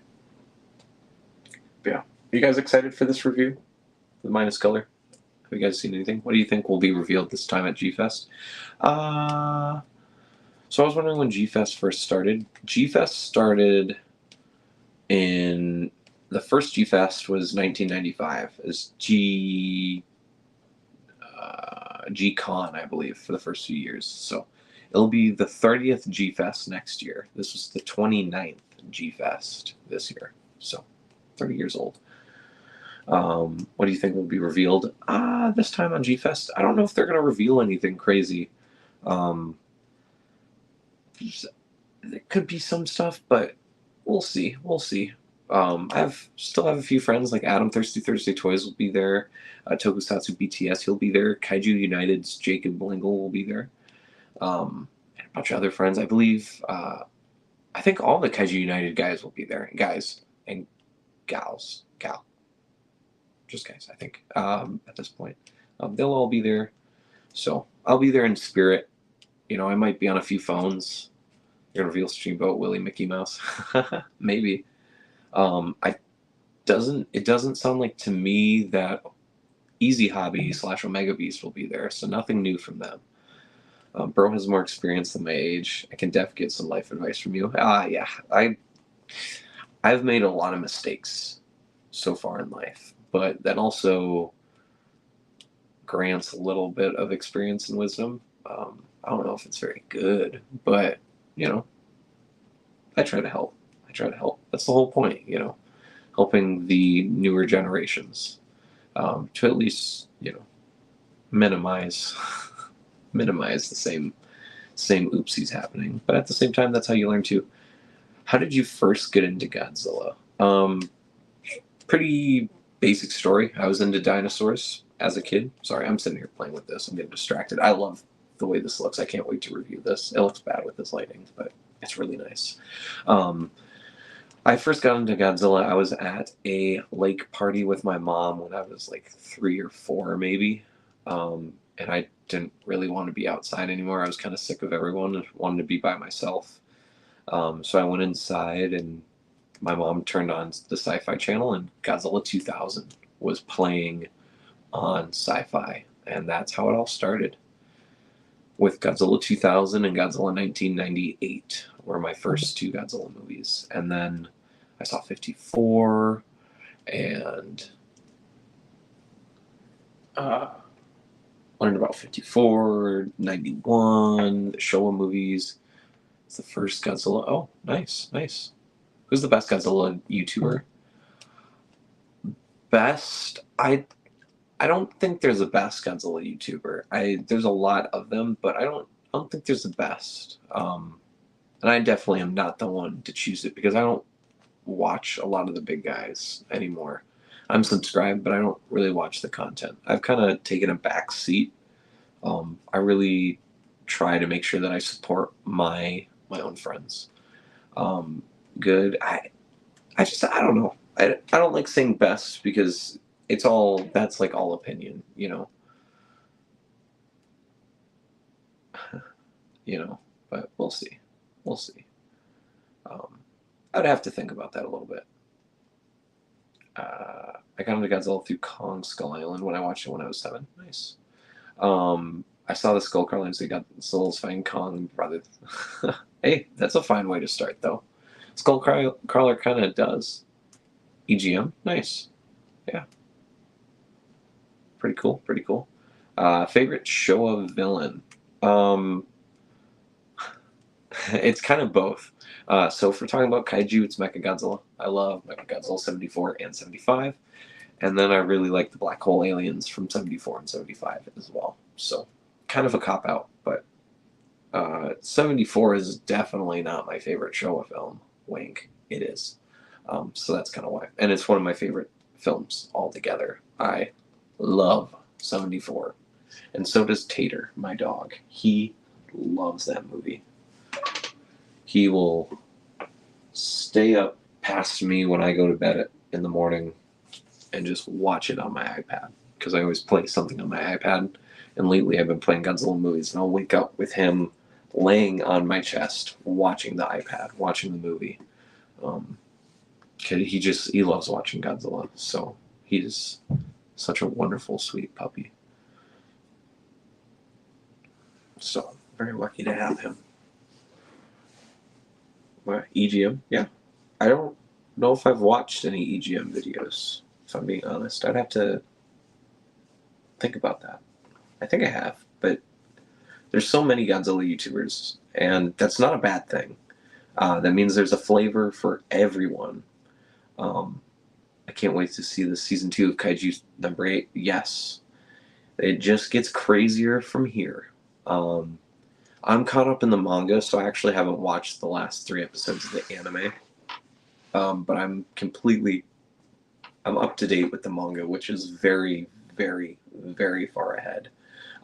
But yeah. Are you guys excited for this review? The Minus Color? Have you guys seen anything? What do you think will be revealed this time at G-Fest? So I was wondering when G-Fest first started. G-Fest started in... The first G-Fest was 1995. As G-Con, I believe, for the first few years. So it'll be the 30th G-Fest next year. This was the 29th G-Fest this year. So 30 years old. What do you think will be revealed? This time on G-Fest, I don't know if they're going to reveal anything crazy. There could be some stuff, but we'll see. I still have a few friends, like Adam Thirsty Thursday Toys will be there. Tokusatsu BTS, he'll be there. Kaiju United's Jacob Lingle will be there. And a bunch of other friends. I believe, I think all the Kaiju United guys will be there. Guys and gals. Just guys, I think, at this point. They'll all be there. So I'll be there in spirit. I might be on a few phones. You're going to reveal Steamboat Willie Mickey Mouse. Maybe. It doesn't sound like to me that Easy Hobby / Omega Beast will be there, so nothing new from them. Bro has more experience than my age. I can def get some life advice from you. Yeah, I've made a lot of mistakes so far in life, but that also grants a little bit of experience and wisdom. I don't know if it's very good, but I try to help. I try to help. That's the whole point, helping the newer generations to at least minimize minimize the same oopsies happening. But at the same time, that's how you learn too. How did you first get into Godzilla? Pretty basic story. I was into dinosaurs as a kid. Sorry, I'm sitting here playing with this. I'm getting distracted. I love the way this looks. I can't wait to review this. It looks bad with this lighting, but it's really nice. I first got into Godzilla. I was at a lake party with my mom when I was like 3 or 4, maybe. And I didn't really want to be outside anymore. I was kind of sick of everyone and wanted to be by myself. So I went inside and my mom turned on the Sci-Fi Channel and Godzilla 2000 was playing on Sci-Fi. And that's how it all started. With Godzilla 2000 and Godzilla 1998 were my first two Godzilla movies. And then I saw 54 and learned about 54, 91, the Showa movies. It's the first Godzilla. Oh, nice. Who's the best Godzilla YouTuber? Best? I don't think there's a best Godzilla YouTuber. There's a lot of them, but I don't think there's the best. And I definitely am not the one to choose it because I don't watch a lot of the big guys anymore. I'm subscribed, but I don't really watch the content. I've kind of taken a back seat. I really try to make sure that I support my own friends. Good. I don't know. I don't like saying best because that's like all opinion, but we'll see. I'd have to think about that a little bit. I got into Godzilla through Kong Skull Island when I watched it when I was 7. Nice. I saw the Skull Crawler and so Godzilla's fighting Kong brother. Hey, that's a fine way to start though. Skull Crawler kind of does. EGM, nice. Yeah. Pretty cool. Favorite Showa villain? It's kind of both. So if we're talking about kaiju, it's Mecha-Godzilla. I love Mecha-Godzilla 74 and 75. And then I really like the black hole aliens from 74 and 75 as well. So kind of a cop-out, but 74 is definitely not my favorite Showa film. Wink. It is. So that's kind of why. And it's one of my favorite films altogether. I love 74. And so does Tater, my dog. He loves that movie. He will stay up past me when I go to bed in the morning and just watch it on my iPad because I always play something on my iPad. And lately I've been playing Godzilla movies, and I'll wake up with him laying on my chest watching the iPad, watching the movie. He loves watching Godzilla, so he's such a wonderful, sweet puppy. So very lucky to have him. What, EGM? Yeah. I don't know if I've watched any EGM videos, if I'm being honest. I'd have to think about that. I think I have, but there's so many Godzilla YouTubers, and that's not a bad thing. That means there's a flavor for everyone. I can't wait to see the season 2 of Kaiju number 8. Yes. It just gets crazier from here. I'm caught up in the manga, so I actually haven't watched the last 3 episodes of the anime. But I'm up to date with the manga, which is very, very, very far ahead.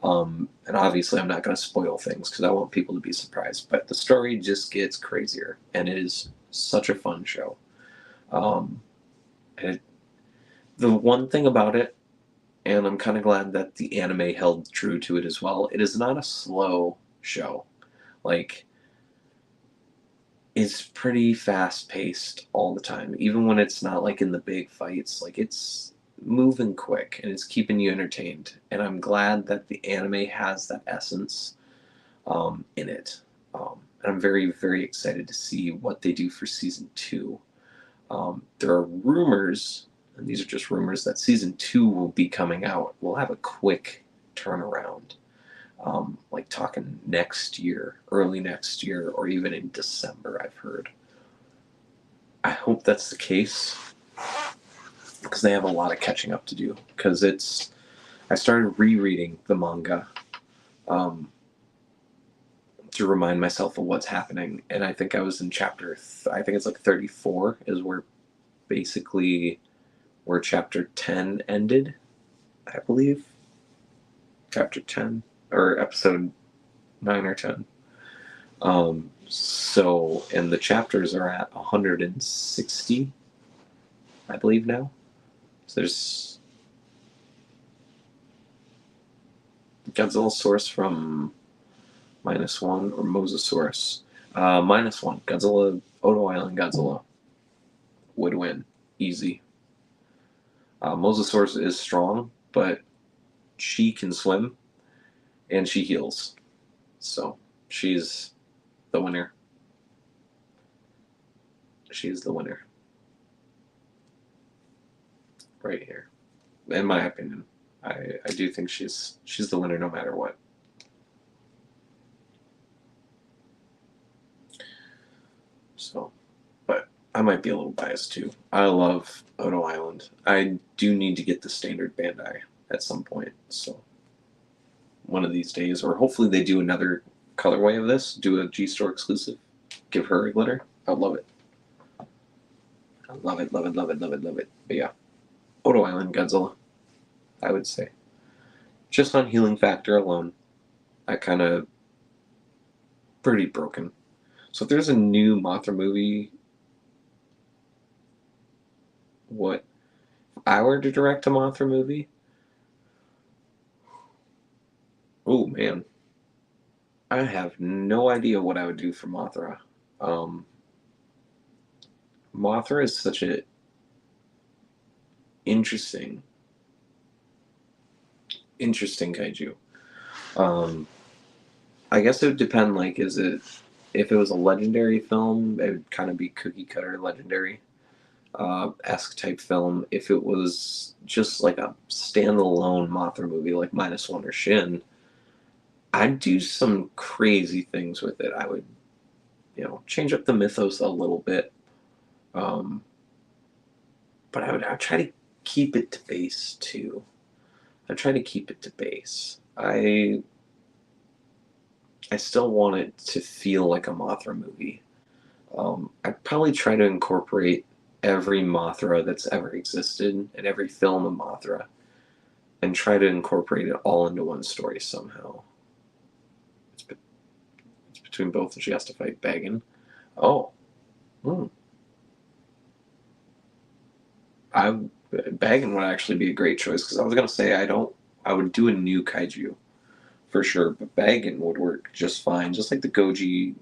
And obviously I'm not going to spoil things because I want people to be surprised. But the story just gets crazier, and it is such a fun show. The one thing about it, and I'm kind of glad that the anime held true to it as well, it is not a slow show. Like, it's pretty fast-paced all the time, even when it's not like in the big fights. Like, it's moving quick and it's keeping you entertained, and I'm glad that the anime has that essence in it. And I'm very, very excited to see what they do for season 2. There are rumors, and these are just rumors, that season 2 will be coming out. We'll have a quick turnaround, like talking next year, early next year, or even in December, I've heard. I hope that's the case because they have a lot of catching up to do. Because I started rereading the manga um, to remind myself of what's happening, and I think I was in chapter. I think it's like 34 is basically where chapter 10 ended. I believe chapter 10 or episode 9 or 10. And the chapters are at 160, I believe now. So there's Godzilla source from -1 or Mosasaurus. -1. Godzilla, Odo Island Godzilla would win. Easy. Mosasaurus is strong, but she can swim and she heals. So she's the winner. She's the winner. Right here. In my opinion. I do think she's the winner no matter what. So, but I might be a little biased too. I love Odo Island. I do need to get the standard Bandai at some point. So, one of these days, or hopefully they do another colorway of this, do a G-Store exclusive, give her a glitter. I'd love it. I love it, love it, love it, love it, love it. But yeah, Odo Island Godzilla, I would say. Just on healing factor alone, I kind of pretty broken. So if there's a new Mothra movie, what if I were to direct a Mothra movie? Oh man, I have no idea what I would do for Mothra. Um, Mothra is such a interesting kaiju. Um, I guess it would depend. Like, if it was a legendary film, it would kind of be cookie cutter legendary esque type film. If it was just like a standalone Mothra movie, like -1 or Shin, I'd do some crazy things with it. I would, change up the mythos a little bit, um, but I'd try to keep it to base too. I'd try to keep it to base. I still want it to feel like a Mothra movie. I'd probably try to incorporate every Mothra that's ever existed and every film of Mothra and try to incorporate it all into one story somehow. It's between both, and she has to fight Bagan. Oh. Hmm. Bagan would actually be a great choice because I was going to say I would do a new kaiju for sure, but Bagan would work just fine, just like the Godzibon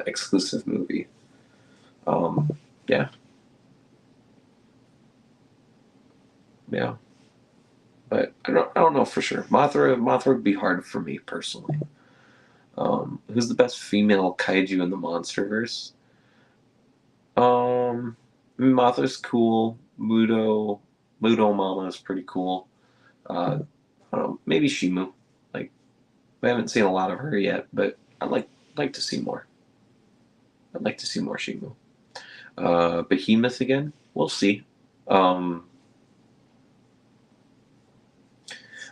exclusive movie. Yeah, yeah, but I don't know for sure. Mothra would be hard for me personally. Who's the best female kaiju in the MonsterVerse? Mothra's cool. Mudo Mama is pretty cool. I don't know, maybe Shimo. Like, we haven't seen a lot of her yet, but I'd like to see more. I'd like to see more Shimo. Behemoth again? We'll see. Um,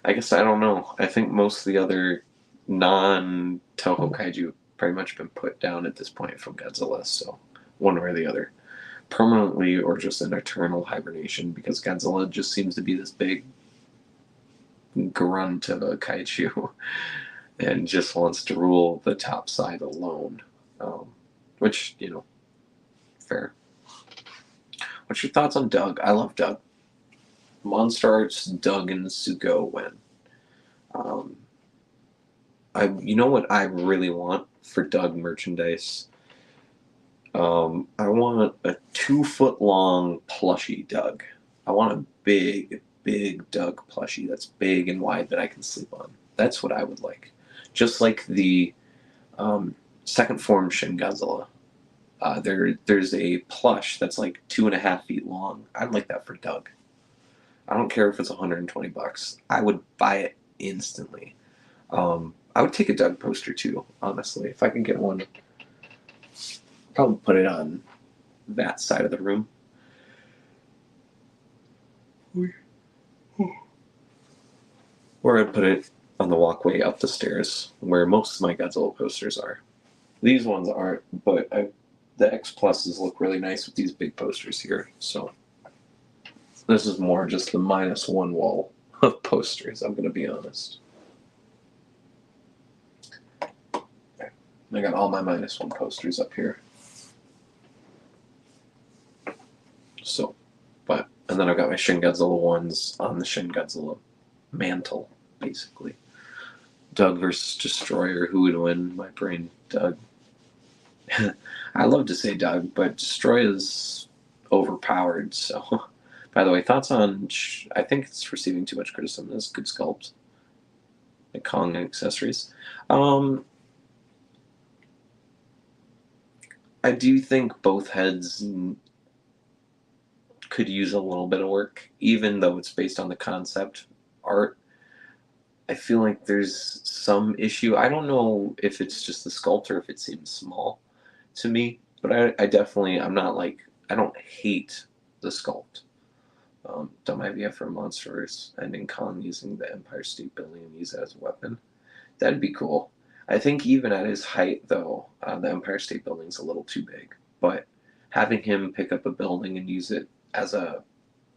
I guess I don't know. I think most of the other non-Toho kaiju pretty much been put down at this point from Godzilla, so one way or the other. Permanently or just in eternal hibernation, because Godzilla just seems to be this big grunt of a kaiju and just wants to rule the top side alone. Which, fair. What's your thoughts on Doug? I love Doug. MonsterArts, Doug, and Sugo win. Um, you know what I really want for Doug merchandise? I want a 2-foot long plushie Doug. I want a big, big Doug plushie that's big and wide that I can sleep on. That's what I would like. Just like the second form Shin Godzilla. There's a plush that's like 2.5 feet long. I'd like that for Doug. I don't care if it's $120. I would buy it instantly. I would take a Doug poster too, honestly. If I can get one, probably put it on that side of the room. Or I'd put it on the walkway up the stairs, where most of my Godzilla posters are. These ones aren't, but the X Pluses look really nice with these big posters here. So this is more just the -1 wall of posters, I'm going to be honest. I got all my -1 posters up here. So, and then I've got my Shin Godzilla ones on the Shin Godzilla mantle, basically. Doug versus Destroyer, who would win? My brain, Doug. I love to say Doug, but Destroy is overpowered. So, by the way, thoughts on? I think it's receiving too much criticism. It's good sculpt, like Kong accessories. I do think both heads could use a little bit of work, even though it's based on the concept art. I feel like there's some issue. I don't know if it's just the sculptor, if it seems small to me, but I definitely, I'm not like, I don't hate the sculpt. Dumb idea for Monsterverse, ending Kong using the Empire State Building and use it as a weapon. That'd be cool. I think even at his height, though, the Empire State Building's a little too big. But having him pick up a building and use it as a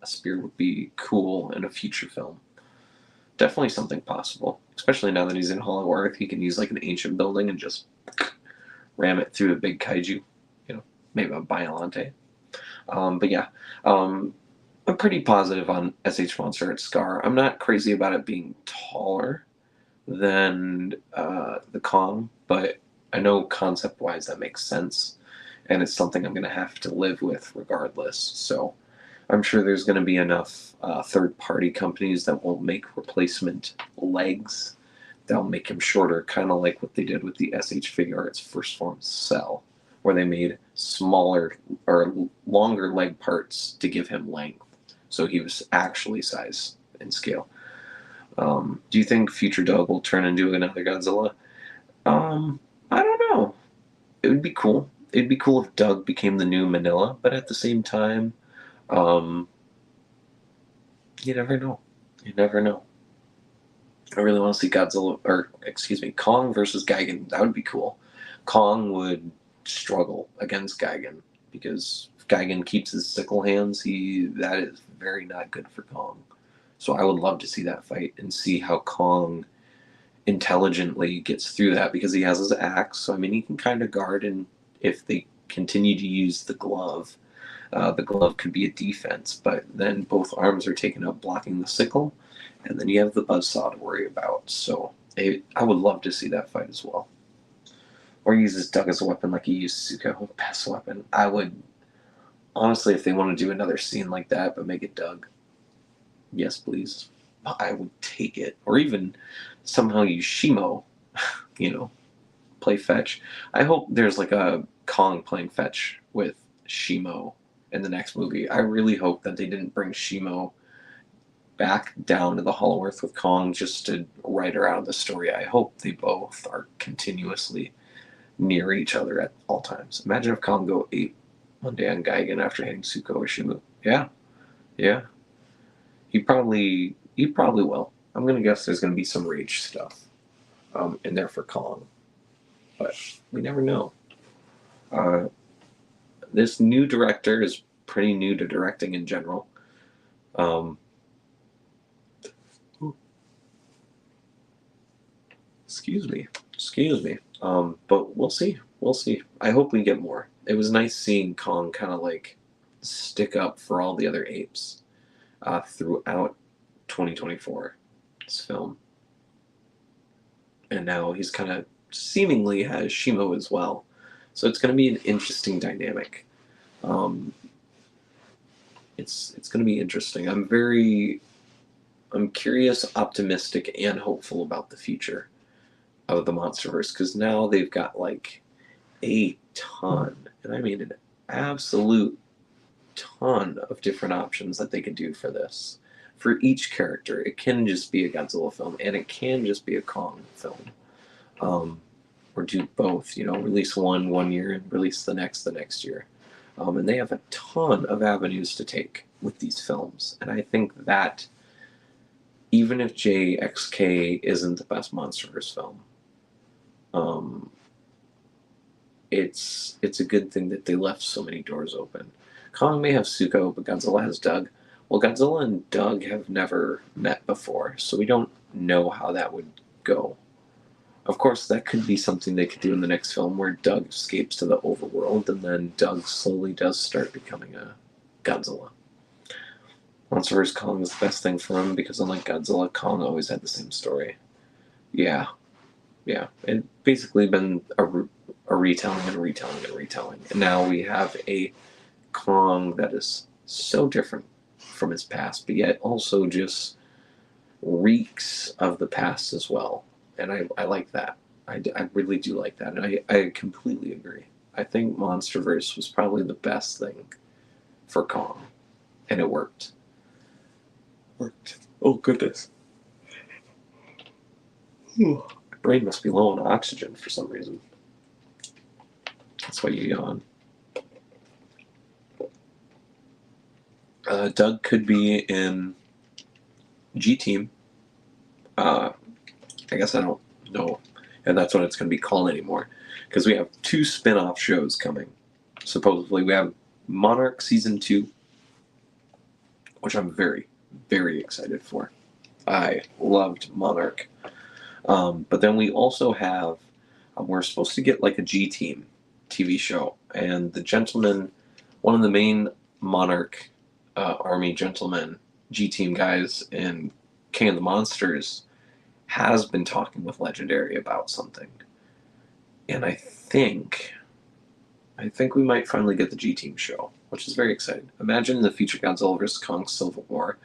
spear would be cool in a future film. Definitely something possible, especially now that he's in Hollow Earth. He can use like an ancient building and just ram it through a big kaiju, maybe a Biollante. But yeah, I'm pretty positive on SH MonsterArts Scar. I'm not crazy about it being taller than the Kong, but I know concept-wise that makes sense, and it's something I'm going to have to live with regardless. So I'm sure there's going to be enough third-party companies that will make replacement legs that'll make him shorter, kind of like what they did with the SH Figuarts First Form Cell, where they made smaller or longer leg parts to give him length, so he was actually size and scale. Do you think future Doug will turn into another Godzilla? I don't know. It would be cool. It'd be cool if Doug became the new Manila, but at the same time, you never know. You never know. I really want to see Kong versus Gigan. That would be cool. Kong would struggle against Gigan because if Gigan keeps his sickle hands, that is very not good for Kong. So I would love to see that fight and see how Kong intelligently gets through that because he has his axe. So I mean, he can kind of guard, and if they continue to use the glove could be a defense. But then both arms are taken up blocking the sickle, and then you have the buzzsaw to worry about. So I would love to see that fight as well. Or uses Doug as a weapon like he used Suko, best weapon. I would honestly, if they want to do another scene like that, but make it Doug, yes, please. I would take it. Or even somehow use Shimo, play fetch. I hope there's like a Kong playing fetch with Shimo in the next movie. I really hope that they didn't bring Shimo back down to the Hollow Earth with Kong just to write her out of the story. I hope they both are continuously near each other at all times. Imagine if Kong go ape one day on Gigan after hitting Suko or Shimu. Yeah. He probably will. I'm gonna guess there's gonna be some rage stuff in there for Kong, but we never know. This new director is pretty new to directing in general. Excuse me. But we'll see. I hope we get more. It was nice seeing Kong kind of like stick up for all the other apes throughout 2024, this film. And now he's kind of seemingly has Shimo as well. So it's going to be an interesting dynamic. It's going to be interesting. I'm curious, optimistic, and hopeful about the future of the Monsterverse, because now they've got like a ton, and I mean an absolute ton of different options that they could do for this. For each character, it can just be a Godzilla film, and it can just be a Kong film. or do both. Release one year and release the next year. And they have a ton of avenues to take with these films, and I think that even if JXK isn't the best MonsterVerse film, um, it's a good thing that they left so many doors open. Kong may have Suko, but Godzilla has Doug. Well, Godzilla and Doug have never met before, so we don't know how that would go. Of course, that could be something they could do in the next film where Doug escapes to the overworld and then Doug slowly does start becoming a Godzilla. Monsterverse Kong is the best thing for him because unlike Godzilla, Kong always had the same story. Yeah. It's basically been a retelling and a retelling and a retelling. And now we have a Kong that is so different from his past, but yet also just reeks of the past as well. And I like that. I really do like that. And I completely agree. I think Monsterverse was probably the best thing for Kong. And it worked. Oh, goodness. My brain must be low on oxygen for some reason. That's why you yawn. Doug could be in G-Team. I guess I don't know. And that's what it's going to be called anymore. Because we have 2 spin-off shows coming. Supposedly, we have Monarch Season 2, which I'm very, very excited for. I loved Monarch. But then we also have, we're supposed to get like a G-Team TV show. And the gentleman, one of the main Monarch Army gentlemen, G-Team guys in King of the Monsters, has been talking with Legendary about something. And I think we might finally get the G-Team show, which is very exciting. Imagine the future Godzilla vs. Kong Civil War.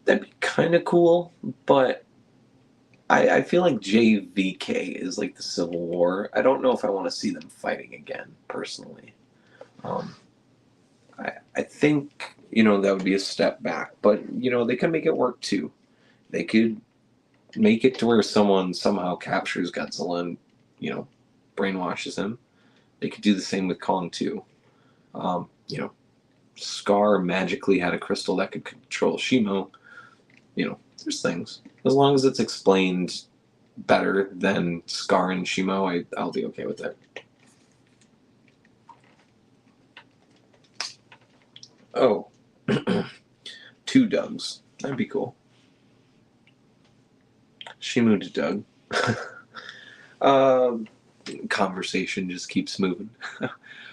That'd be kind of cool, but I feel like JVK is like the Civil War. I don't know if I want to see them fighting again, personally. I think, that would be a step back, but, they can make it work too. They could make it to where someone somehow captures Godzilla and, brainwashes him. They could do the same with Kong too. Scar magically had a crystal that could control Shimo. There's things. As long as it's explained better than Scar and Shimo, I'll be okay with it. Oh, 2 Dougs. That'd be cool. Shimo to Doug. Conversation just keeps moving.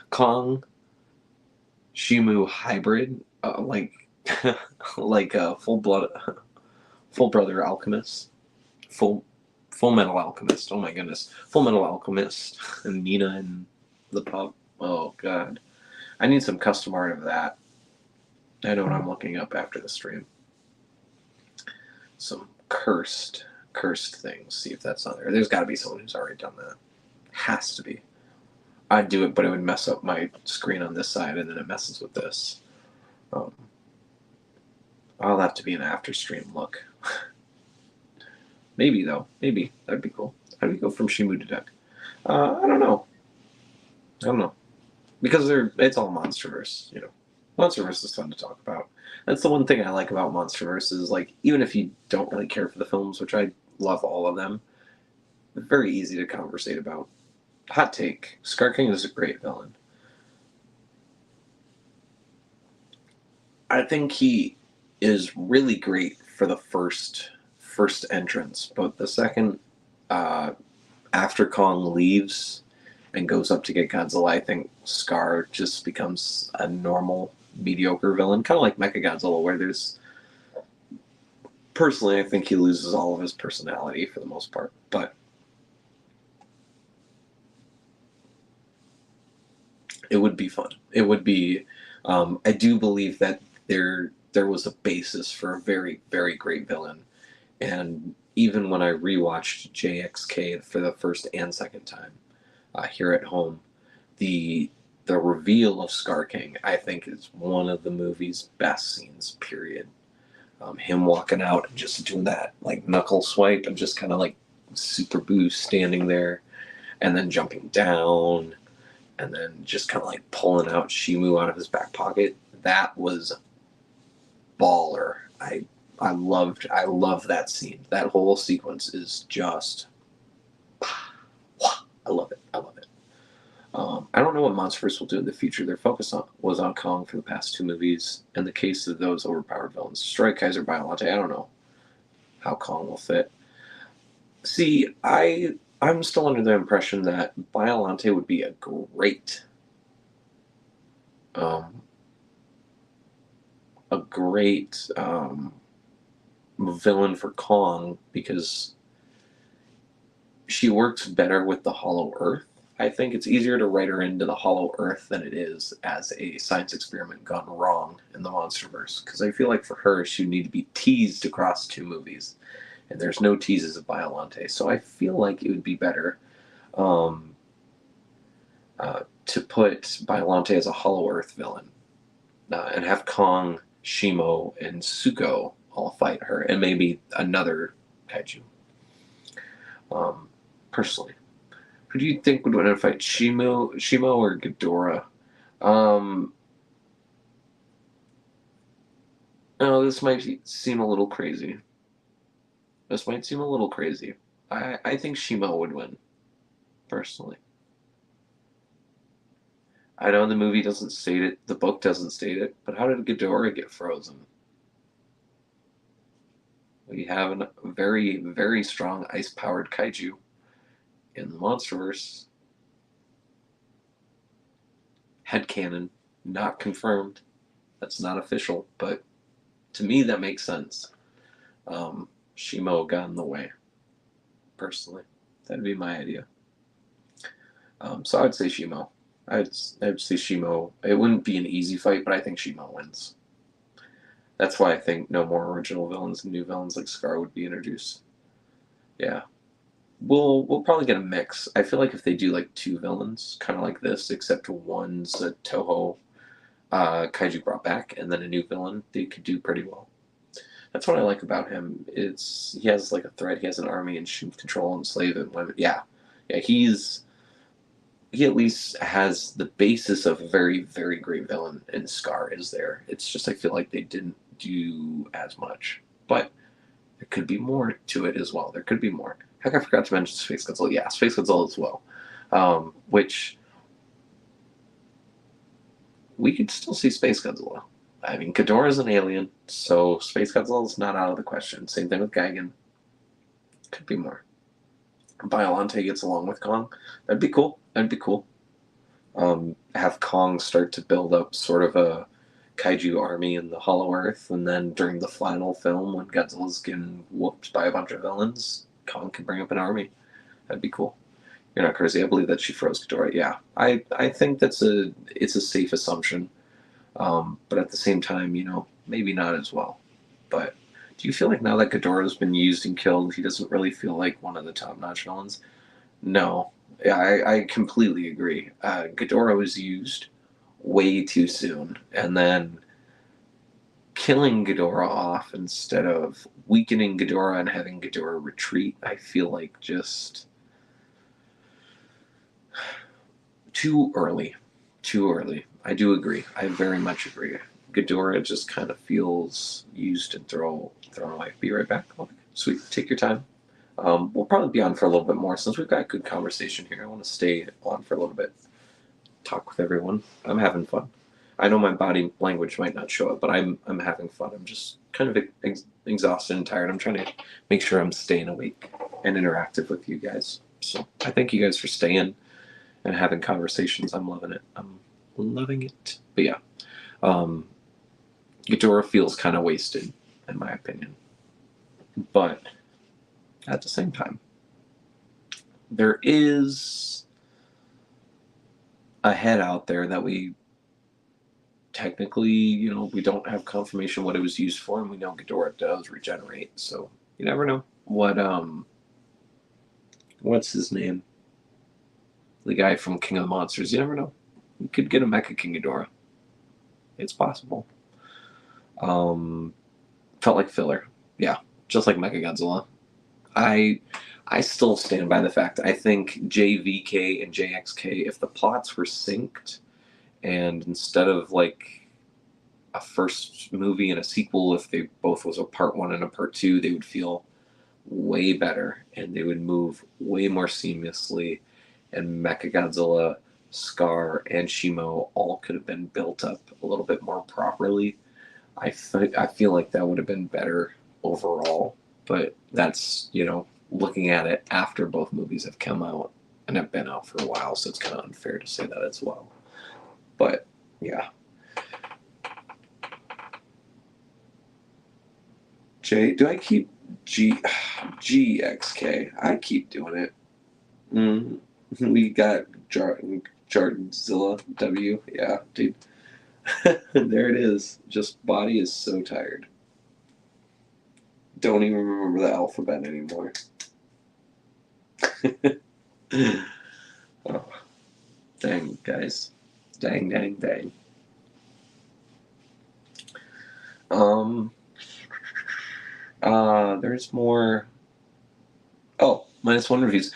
Kong, Shimo hybrid, like a full brother alchemist, full metal alchemist. Oh my goodness, Full Metal Alchemist and Nina and the pup. Oh god, I need some custom art of that. I know what I'm looking up after the stream. Some cursed things. See if that's on there. There's got to be someone who's already done that. Has to be. I'd do it, but it would mess up my screen on this side, and then it messes with this. I'll have to be an after stream look. Maybe though. Maybe that'd be cool. How do we go from Shimo to Doug? I don't know. Because it's all Monsterverse. Monsterverse is fun to talk about. That's the one thing I like about Monsterverse is, like, even if you don't really care for the films, which I love all of them, they're very easy to conversate about. Hot take: Scar King is a great villain. I think he is really great for the first entrance, but the second, after Kong leaves and goes up to get Godzilla, I think Scar just becomes a normal, mediocre villain, kind of like Mecha-Godzilla, where there's... Personally, I think he loses all of his personality for the most part, but it would be fun. It would be... I do believe that there was a basis for a very, very great villain, and even when I rewatched JXK for the first and second time here at home, the reveal of Scar King, I think, is one of the movie's best scenes, period. Him walking out and just doing that, like, knuckle swipe and just kind of, like, super boost standing there and then jumping down and then just kind of like pulling out Shimo out of his back pocket. That was baller. I love that scene. That whole sequence is just I love it. I love it. I don't know what Monsterverse will do in the future. Their focus was on Kong for the past 2 movies. In the case of those overpowered villains, Destroy Kaiser Biolante, I don't know how Kong will fit. See, I'm still under the impression that Biolante would be a um, great villain for Kong because she works better with the Hollow Earth. I think it's easier to write her into the Hollow Earth than it is as a science experiment gone wrong in the Monsterverse. Because I feel like for her, she would need to be teased across 2 movies, and there's no teases of Biolante. So I feel like it would be better um, to put Biolante as a Hollow Earth villain and have Kong, Shimo, and Suko all fight her, and maybe another kaiju. Personally, who do you think would win in a fight, Shimo or Ghidorah? Um, no, this might seem a little crazy. I think Shimo would win, personally. I know the movie doesn't state it, the book doesn't state it, but how did Ghidorah get frozen? We have a very, very strong ice-powered kaiju in the Monsterverse. Headcanon, not confirmed. That's not official, but to me that makes sense. Shimo got in the way, personally. That'd be my idea. So I'd say Shimo. I'd say Shimo. It wouldn't be an easy fight, but I think Shimo wins. That's why I think no more original villains and new villains like Scar would be introduced. Yeah. We'll probably get a mix. I feel like if they do like 2 villains, kind of like this, except one's a Toho kaiju brought back, and then a new villain, they could do pretty well. That's what I like about him. He has like a threat. He has an army and should control and slave and women. Yeah. He at least has the basis of a very, very great villain, and Scar is there. It's just I feel like they didn't do as much, but there could be more to it as well. There could be more. Heck, I forgot to mention Space Godzilla. Yeah, Space Godzilla as well, which we could still see Space Godzilla. I mean, Ghidorah is an alien, so Space Godzilla is not out of the question. Same thing with Gigan. Could be more. Biolante gets along with Kong. That'd be cool. Have Kong start to build up sort of a kaiju army in the Hollow Earth, and then during the final film, when Godzilla's getting whooped by a bunch of villains, Kong can bring up an army. That'd be cool. You're not crazy. I believe that she froze Ghidorah. Yeah, I think it's a safe assumption, but at the same time, maybe not as well. But do you feel like now that Ghidorah's been used and killed, he doesn't really feel like one of the top-notch villains? No. Yeah, I completely agree. Ghidorah was used way too soon, and then killing Ghidorah off instead of weakening Ghidorah and having Ghidorah retreat, I feel like just too early. Too early. I do agree. I very much agree. Ghidorah just kind of feels used and thrown away. Be right back. Okay. Sweet. Take your time. We'll probably be on for a little bit more since we've got good conversation here. I want to stay on for a little bit. Talk with everyone. I'm having fun. I know my body language might not show it, but I'm having fun. I'm just kind of exhausted and tired. I'm trying to make sure I'm staying awake and interactive with you guys. So I thank you guys for staying and having conversations. I'm loving it. I'm loving it. But yeah, Ghidorah feels kind of wasted, in my opinion. But at the same time, there is a head out there that we technically, we don't have confirmation what it was used for, and we know Ghidorah does regenerate, so you never know what's his name? The guy from King of the Monsters. You never know. You could get a Mecha-King Ghidorah. It's possible. Felt like filler. Yeah, just like Mecha-Godzilla. I I still stand by the fact I think JVK and JXK, if the plots were synced, and instead of like a first movie and a sequel, if they both was a part one and a part two, they would feel way better and they would move way more seamlessly. And Mecha-Godzilla, Scar, and Shimo all could have been built up a little bit more properly. I feel like that would have been better overall, but that's, looking at it after both movies have come out and have been out for a while, so it's kind of unfair to say that as well. But yeah. Do I keep GXK? I keep doing it. We got Jardzilla W. Yeah, dude. There it is. Just body is so tired. Don't even remember the alphabet anymore. Oh, dang, guys. Dang, dang, dang. There's more. Oh, -1 reviews.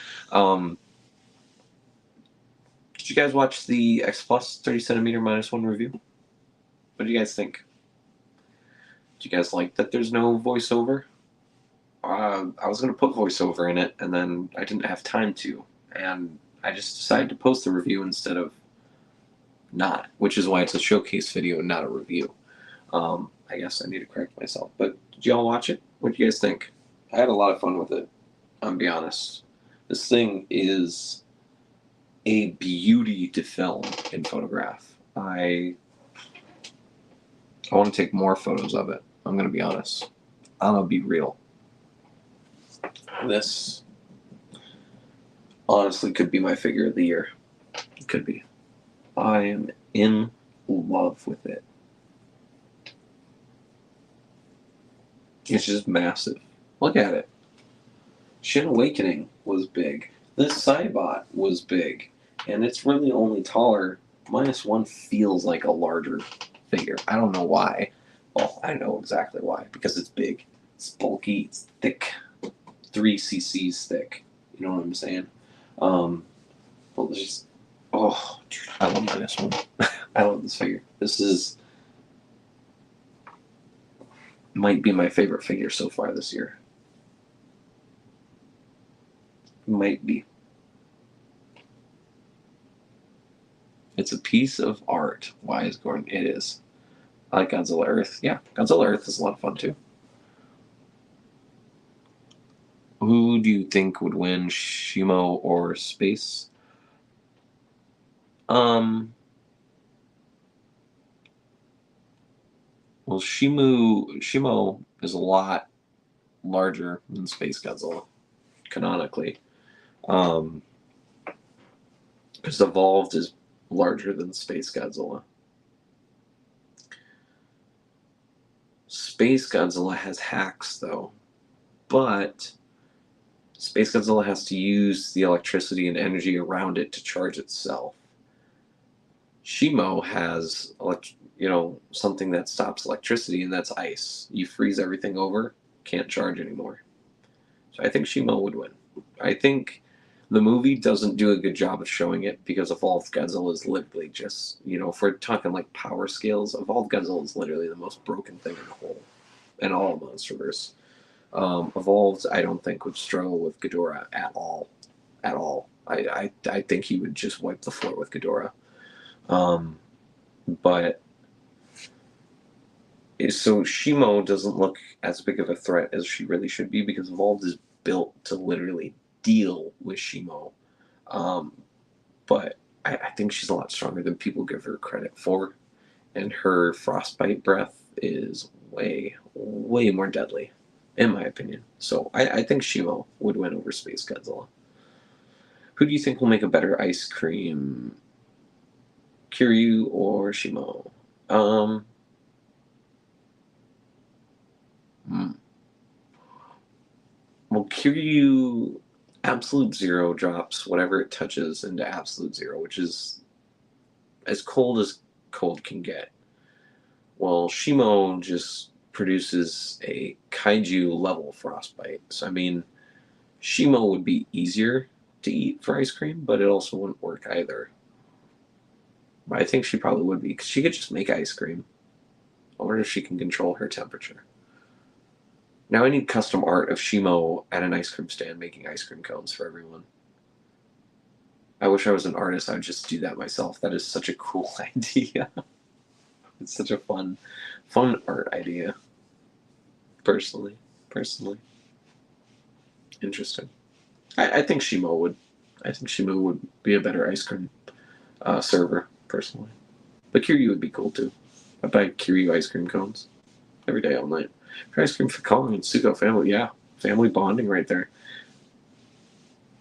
Did you guys watch the X Plus 30 centimeter -1 review? What do you guys think? Do you guys like that there's no voiceover? I was going to put voiceover in it, and then I didn't have time to. And I just decided to post the review instead of not, which is why it's a showcase video and not a review. I guess I need to correct myself. But did y'all watch it? What do you guys think? I had a lot of fun with it, I'll be honest. This thing is a beauty to film and photograph. I want to take more photos of it. I'm going to be honest. I'm going to be real. This honestly could be my figure of the year. It could be. I am in love with it. It's just massive. Look at it. Shin Awakening was big. This Cybot was big. And it's really only taller. -1 feels like a larger figure. I don't know why. Well, I know exactly why. Because it's big. It's bulky. It's thick. 3 cc's thick. You know what I'm saying? But it's just... Oh, dude, I love -1. I love this figure. This might be my favorite figure so far this year. Might be. It's a piece of art. Why is Gordon? It is. I like Godzilla Earth. Yeah, Godzilla Earth is a lot of fun too. Who do you think would win, Shimo or Space? Well, Shimo is a lot larger than Space Godzilla, canonically. Because Evolved is larger than Space Godzilla. Space Godzilla has hacks, though. But Space Godzilla has to use the electricity and energy around it to charge itself. Shimo has, something that stops electricity, and that's ice. You freeze everything over, can't charge anymore. So I think Shimo would win. I think the movie doesn't do a good job of showing it because Evolved Godzilla is literally just, if we're talking like power scales, Evolved Godzilla is literally the most broken thing in all of Monsterverse. Evolved, I don't think, would struggle with Ghidorah at all. At all. I think he would just wipe the floor with Ghidorah. But so Shimo doesn't look as big of a threat as she really should be because Evolved is built to literally deal with Shimo. But I think she's a lot stronger than people give her credit for. And her frostbite breath is way, way more deadly, in my opinion. So I think Shimo would win over Space Godzilla. Who do you think will make a better ice cream? Kiryu or Shimo? Well, Kiryu Absolute Zero drops whatever it touches into Absolute Zero, which is as cold can get. Well, Shimo just produces a kaiju level frostbite. So, I mean, Shimo would be easier to eat for ice cream, but it also wouldn't work either. But I think she probably would be, because she could just make ice cream. I wonder if she can control her temperature. Now I need custom art of Shimo at an ice cream stand making ice cream cones for everyone. I wish I was an artist. I would just do that myself. That is such a cool idea. It's such a fun art idea. Personally. Interesting. I think Shimo would. I think Shimo would be a better ice cream server, personally. But Kiryu would be cool too. I'd buy Kiryu ice cream cones every day, all night. For ice cream for Kong and Suko family, yeah. Family bonding right there.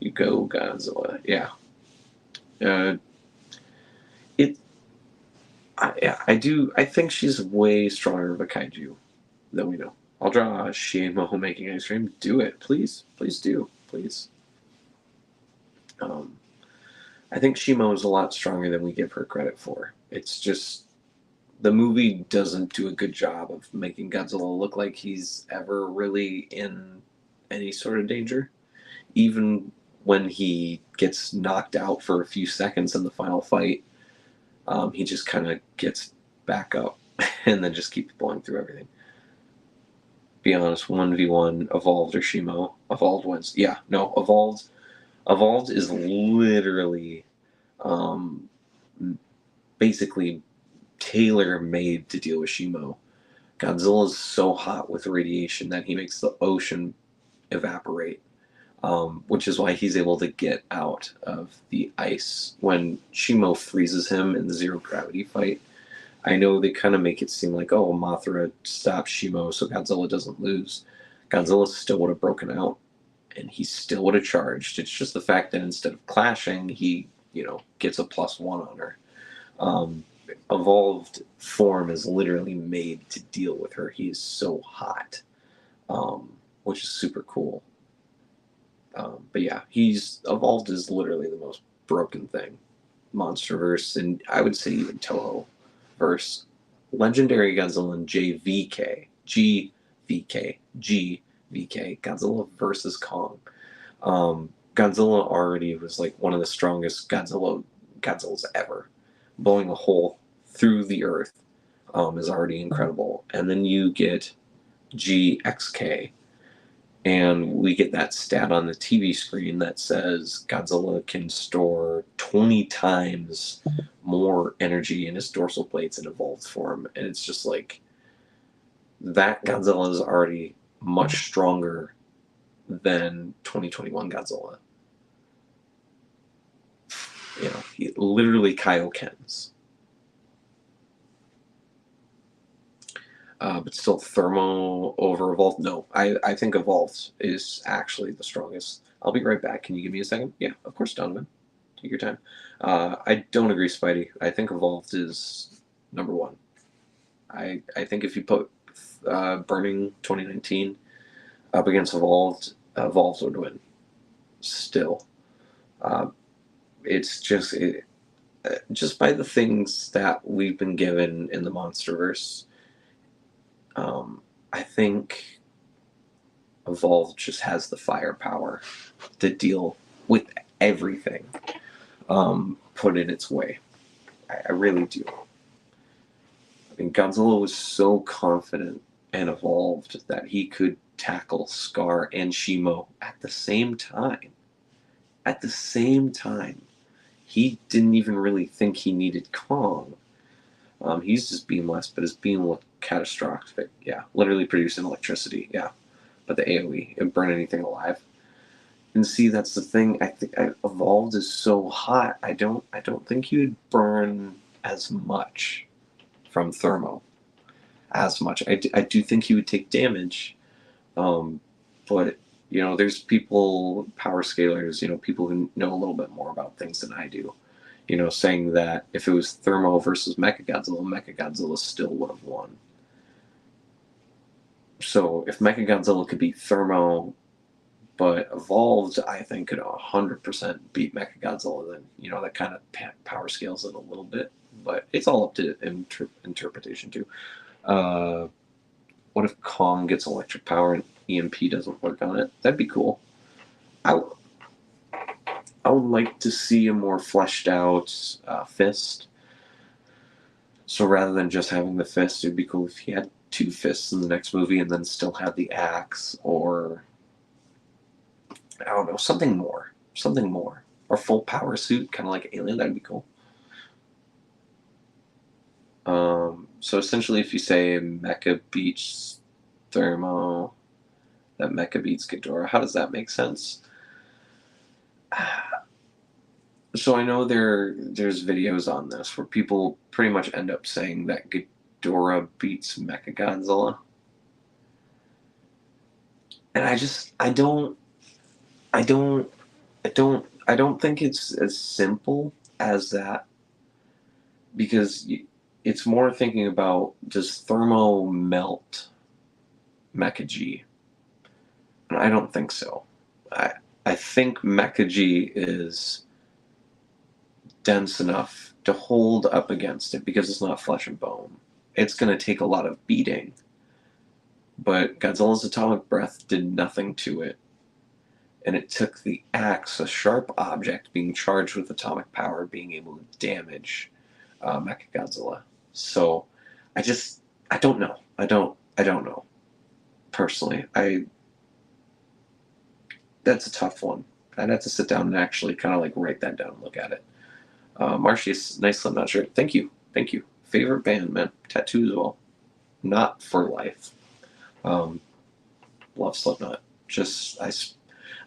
You go, Godzilla. Yeah. It. I do. I think she's way stronger of a kaiju than we know. I'll draw Shimo making ice cream. Do it, please. Please do. Please. I think Shimo is a lot stronger than we give her credit for. It's just the movie doesn't do a good job of making Godzilla look like he's ever really in any sort of danger. Even when he gets knocked out for a few seconds in the final fight, he just kind of gets back up and then just keeps blowing through everything. Be honest, 1v1, Evolved or Shimo. Evolved wins. Yeah, no, Evolved is literally basically tailor-made to deal with Shimo. Godzilla's so hot with radiation that he makes the ocean evaporate, which is why he's able to get out of the ice. When Shimo freezes him in the zero-gravity fight, I know they kind of make it seem like, oh, Mothra stops Shimo so Godzilla doesn't lose. Godzilla still would have broken out, and he still would have charged. It's just the fact that instead of clashing, he, gets a +1 on her. Evolved form is literally made to deal with her. He is so hot, which is super cool. But yeah, Evolved is literally the most broken thing. Monsterverse, and I would say even Toho verse. Legendary Godzilla and JVK. GVK. Godzilla versus Kong. Godzilla already was like one of the strongest Godzillas ever. Blowing a hole through the earth is already incredible. And then you get GXK, and we get that stat on the TV screen that says Godzilla can store 20 times more energy in his dorsal plates in evolved form. And it's just like, that Godzilla is already much stronger than 2021 Godzilla. He literally Kaiokens. But still, Thermo over Evolved? No, I think Evolved is actually the strongest. I'll be right back. Can you give me a second? Yeah, of course, Donovan. Take your time. I don't agree, Spidey. I think Evolved is number one. I think if you put Burning 2019 up against Evolved, Evolved would win. Still. It's just by the things that we've been given in the Monsterverse, I think Evolved just has the firepower to deal with everything put in its way. I really do. I mean, Godzilla was so confident and evolved that he could tackle Scar and Shimo at the same time. At the same time. He didn't even really think he needed Kong. He's just beamless, but his beam looked catastrophic. Yeah, literally producing electricity. Yeah, but the AOE, it burn anything alive. And see, that's the thing. I think Evolved is so hot. I don't think he would burn as much from Thermo. As much. I do think he would take damage. But there's people, power scalers. People who know a little bit more about things than I do. Saying that if it was Thermo versus Mecha-Godzilla still would have won. So if Mecha-Godzilla could beat Thermo, but Evolved, I think, could 100% beat Mecha-Godzilla, then, that kind of power scales it a little bit. But it's all up to interpretation, too. What if Kong gets electric power and EMP doesn't work on it? That'd be cool. I, I would like to see a more fleshed out fist. So rather than just having the fist, it'd be cool if he had two fists in the next movie and then still had the axe, or I don't know, something more, or full power suit, kind of like Alien. That'd be cool. So essentially, if you say Mecha beats Thermo, that Mecha beats Ghidorah, how does that make sense? So I know there's videos on this where people pretty much end up saying that Ghidorah beats Mecha-Godzilla, and I don't, I don't think it's as simple as that, because it's more thinking about, does Thermo melt Mecha-G? And I don't think so. I I think Mecha-G is dense enough to hold up against it because it's not flesh and bone. It's going to take a lot of beating, but Godzilla's atomic breath did nothing to it, and it took the axe, a sharp object being charged with atomic power, being able to damage Mechagodzilla. So I just, I don't know. I don't know. Personally, that's a tough one. I'd have to sit down and actually kind of like write that down and look at it. Marcius, nice Slipknot shirt. Thank you. Thank you. Favorite band, man. Tattoos as well. Not for life. Um, love Slipknot. Just,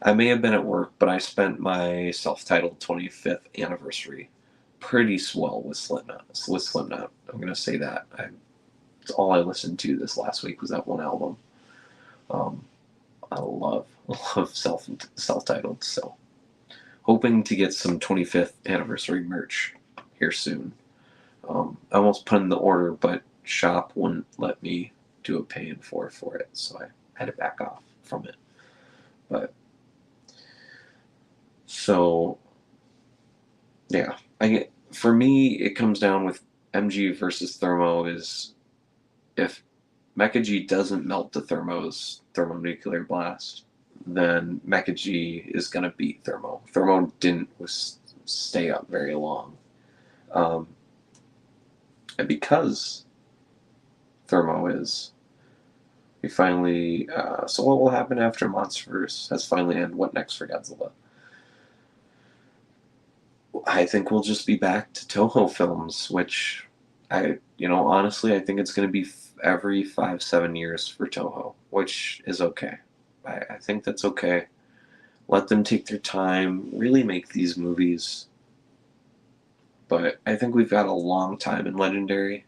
I may have been at work, but I spent my self-titled 25th anniversary pretty swell with Slipknot. I'm gonna say that. It's all I listened to this last week was that one album. Um, I love self-titled. So hoping to get some 25th anniversary merch here soon. I almost put in the order, but shop wouldn't let me do a pay in for it, so I had to back off from it. But so yeah, for me it comes down with MG versus Thermo is, if Mecha-G doesn't melt the Thermo's thermonuclear blast, then Mecha-G is gonna beat Thermo. Thermo didn't stay up very long. And because Thermo is, we finally, so what will happen after Monsterverse has finally ended? What next for Godzilla? I think we'll just be back to Toho films, which honestly, I think it's going to be every 5-7 years for Toho, which is okay. I think that's okay. Let them take their time, really make these movies. But I think we've got a long time in Legendary,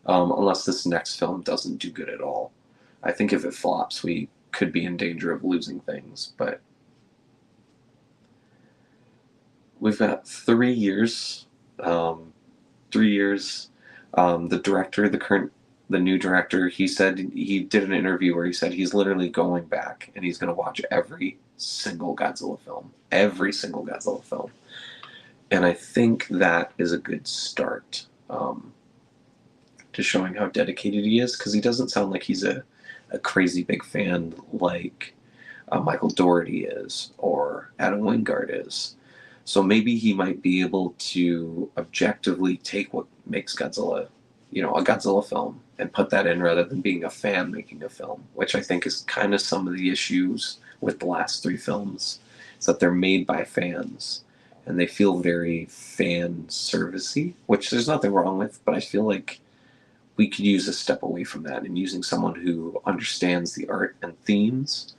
unless this next film doesn't do good at all. I think if it flops, we could be in danger of losing things. But we've got 3 years. 3 years. The director, the new director, he said, he did an interview where he said he's literally going back and he's going to watch every single Godzilla film. Every single Godzilla film. And I think that is a good start to showing how dedicated he is, because he doesn't sound like he's a crazy big fan like Michael Dougherty is or Adam Wingard is. So maybe he might be able to objectively take what makes Godzilla, a Godzilla film, and put that in rather than being a fan making a film, which I think is kind of some of the issues with the last three films, is that they're made by fans and they feel very fan servicey, which there's nothing wrong with, but I feel like we could use a step away from that and using someone who understands the art and themes,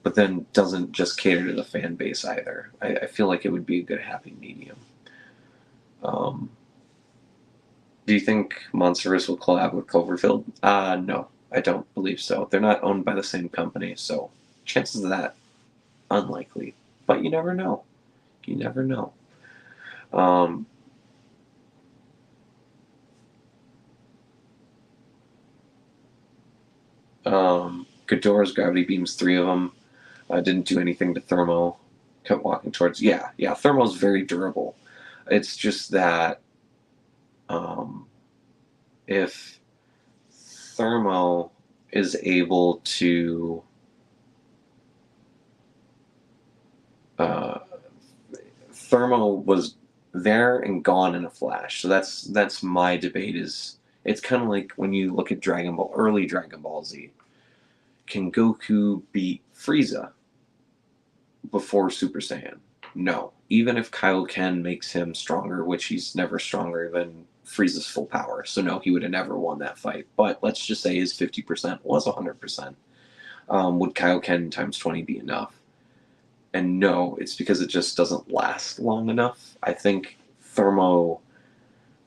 but then doesn't just cater to the fan base either. I feel like it would be a good happy medium. Do you think Monsterverse will collab with Cloverfield? No, I don't believe so. They're not owned by the same company, so chances of that, unlikely. But you never know. You never know. Ghidorah's gravity beams, three of them. Didn't do anything to Thermo. Kept walking towards. Yeah. Thermo's very durable. It's just that if Thermo is able to Uh, Thermo was there and gone in a flash. So that's my debate. Is it's kind of like when you look at Dragon Ball, early Dragon Ball Z. Can Goku beat Frieza before Super Saiyan? No. Even if Kaioken makes him stronger, which he's never stronger than Frieza's full power, so no, he would have never won that fight. But let's just say his 50% was 100%. Would Kaioken times 20 be enough? And no, it's because it just doesn't last long enough. I think Thermo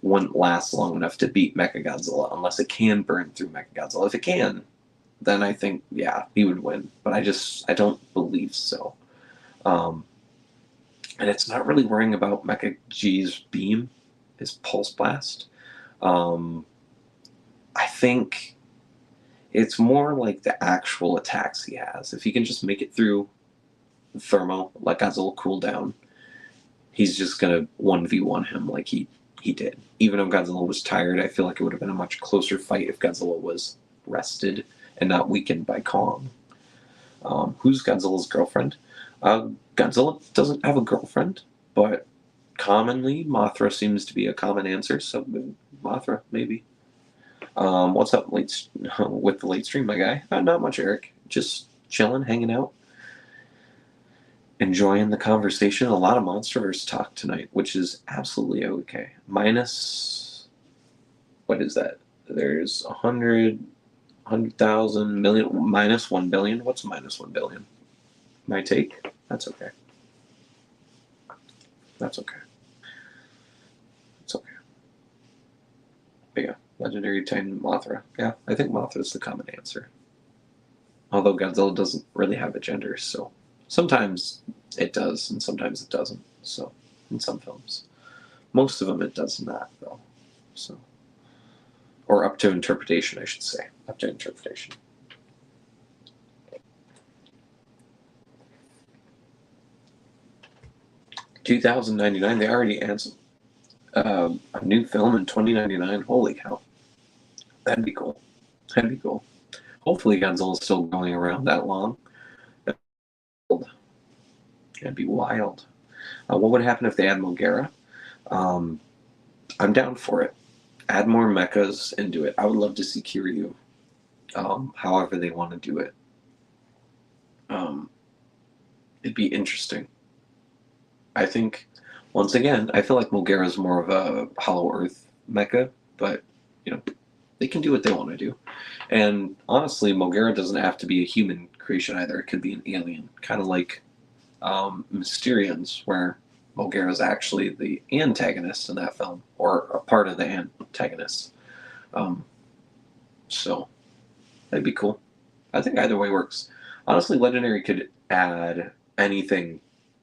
wouldn't last long enough to beat Mecha-Godzilla unless it can burn through Mecha-Godzilla. If it can, then I think, yeah, he would win. But I don't believe so. And it's not really worrying about Mecha G's beam, his pulse blast. I think it's more like the actual attacks he has. If he can just make it through Thermo, let Godzilla cool down, he's just gonna 1v1 him like he did. Even if Godzilla was tired, I feel like it would have been a much closer fight if Godzilla was rested and not weakened by Kong. Who's Godzilla's girlfriend? Godzilla doesn't have a girlfriend, but commonly Mothra seems to be a common answer. So Mothra, maybe. What's up with the late stream, my guy? Not much, Eric. Just chilling, hanging out, enjoying the conversation. A lot of Monsterverse talk tonight, which is absolutely okay. Minus, what is that? There's 100,000 million, minus 1 billion. What's minus 1 billion? My take? That's okay. That's okay. It's okay. But yeah, Legendary Titan Mothra. Yeah, I think Mothra is the common answer. Although Godzilla doesn't really have a gender, so sometimes it does and sometimes it doesn't. So in some films, most of them it does not though. So, or up to interpretation, I should say. Up to interpretation. $2,099. They already answered a new film in 2099. Holy cow! That'd be cool. That'd be cool. Hopefully, Godzilla's still going around that long. That'd be wild. What would happen if they add Mogera? I'm down for it. Add more mechas into it. I would love to see Kiryu. However they want to do it. It'd be interesting. I think, once again, I feel like Mogera is more of a Hollow Earth mecha, but they can do what they want to do. And honestly, Mogera doesn't have to be a human creation either. It could be an alien, kind of like Mysterians, where Mogera is actually the antagonist in that film, or a part of the antagonist. So that'd be cool. I think either way works. Honestly, Legendary could add anything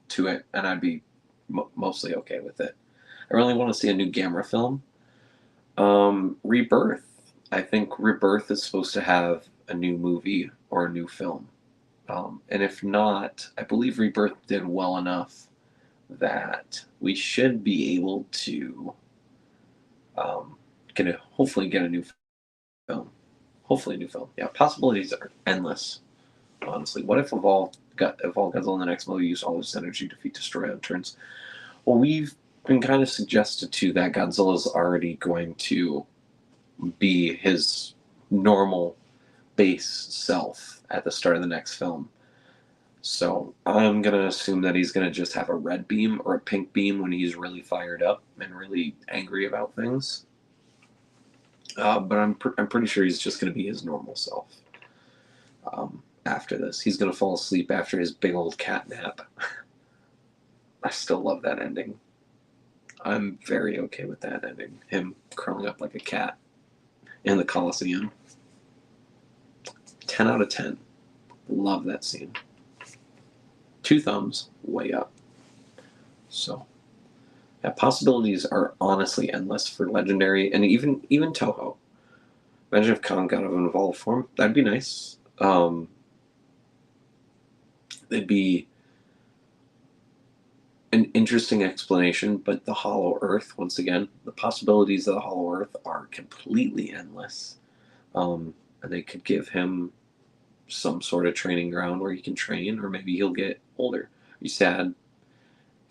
to it, and I'd be mostly okay with it. I really want to see a new Gamera film. Rebirth. I think Rebirth is supposed to have a new movie or a new film. And if not, I believe Rebirth did well enough that we should be able to hopefully get a new film. Hopefully a new film. Yeah, possibilities are endless, honestly. What if Evolve Godzilla in the next movie used all this energy to defeat Destroy on turns? Well, we've been kind of suggested to that Godzilla's already going to be his normal base self at the start of the next film. So I'm going to assume that he's going to just have a red beam or a pink beam when he's really fired up and really angry about things. But I'm pretty sure he's just going to be his normal self after this. He's going to fall asleep after his big old cat nap. I still love that ending. I'm very okay with that ending. Him curling up like a cat in the Coliseum. 10 out of 10. Love that scene. 2 thumbs, way up. So, yeah, possibilities are honestly endless for Legendary and even Toho. Imagine if Kong got an evolved form. That'd be nice. It'd be an interesting explanation, but the Hollow Earth, once again, the possibilities of the Hollow Earth are completely endless. And they could give him some sort of training ground where he can train, or maybe he'll get older. You sad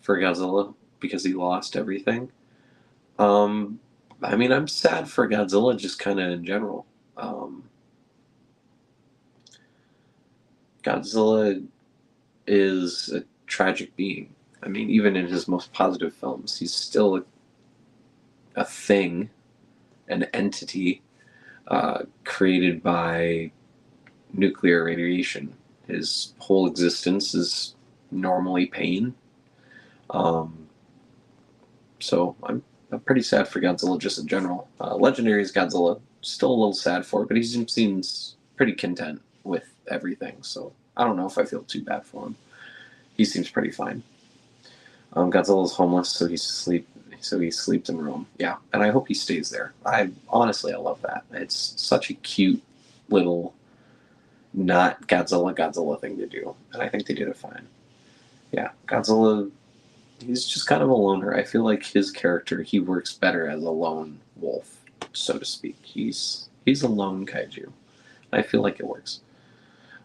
for Godzilla because he lost everything. Um, I mean, I'm sad for Godzilla just kind of in general. Um, Godzilla is a tragic being. I mean, even in his most positive films, he's still a thing, an entity created by nuclear radiation. His whole existence is normally pain. Um, so I'm pretty sad for Godzilla just in general. Legendary's Godzilla, still a little sad for it, but he seems pretty content with everything. So I don't know if I feel too bad for him. He seems pretty fine. Godzilla's homeless, so he sleeps in Rome. Yeah, and I hope he stays there. I love that. It's such a cute little not Godzilla thing to do, and I think they did it fine. Yeah, Godzilla. He's just kind of a loner. I feel like his character, he works better as a lone wolf, so to speak. He's a lone kaiju. I feel like it works.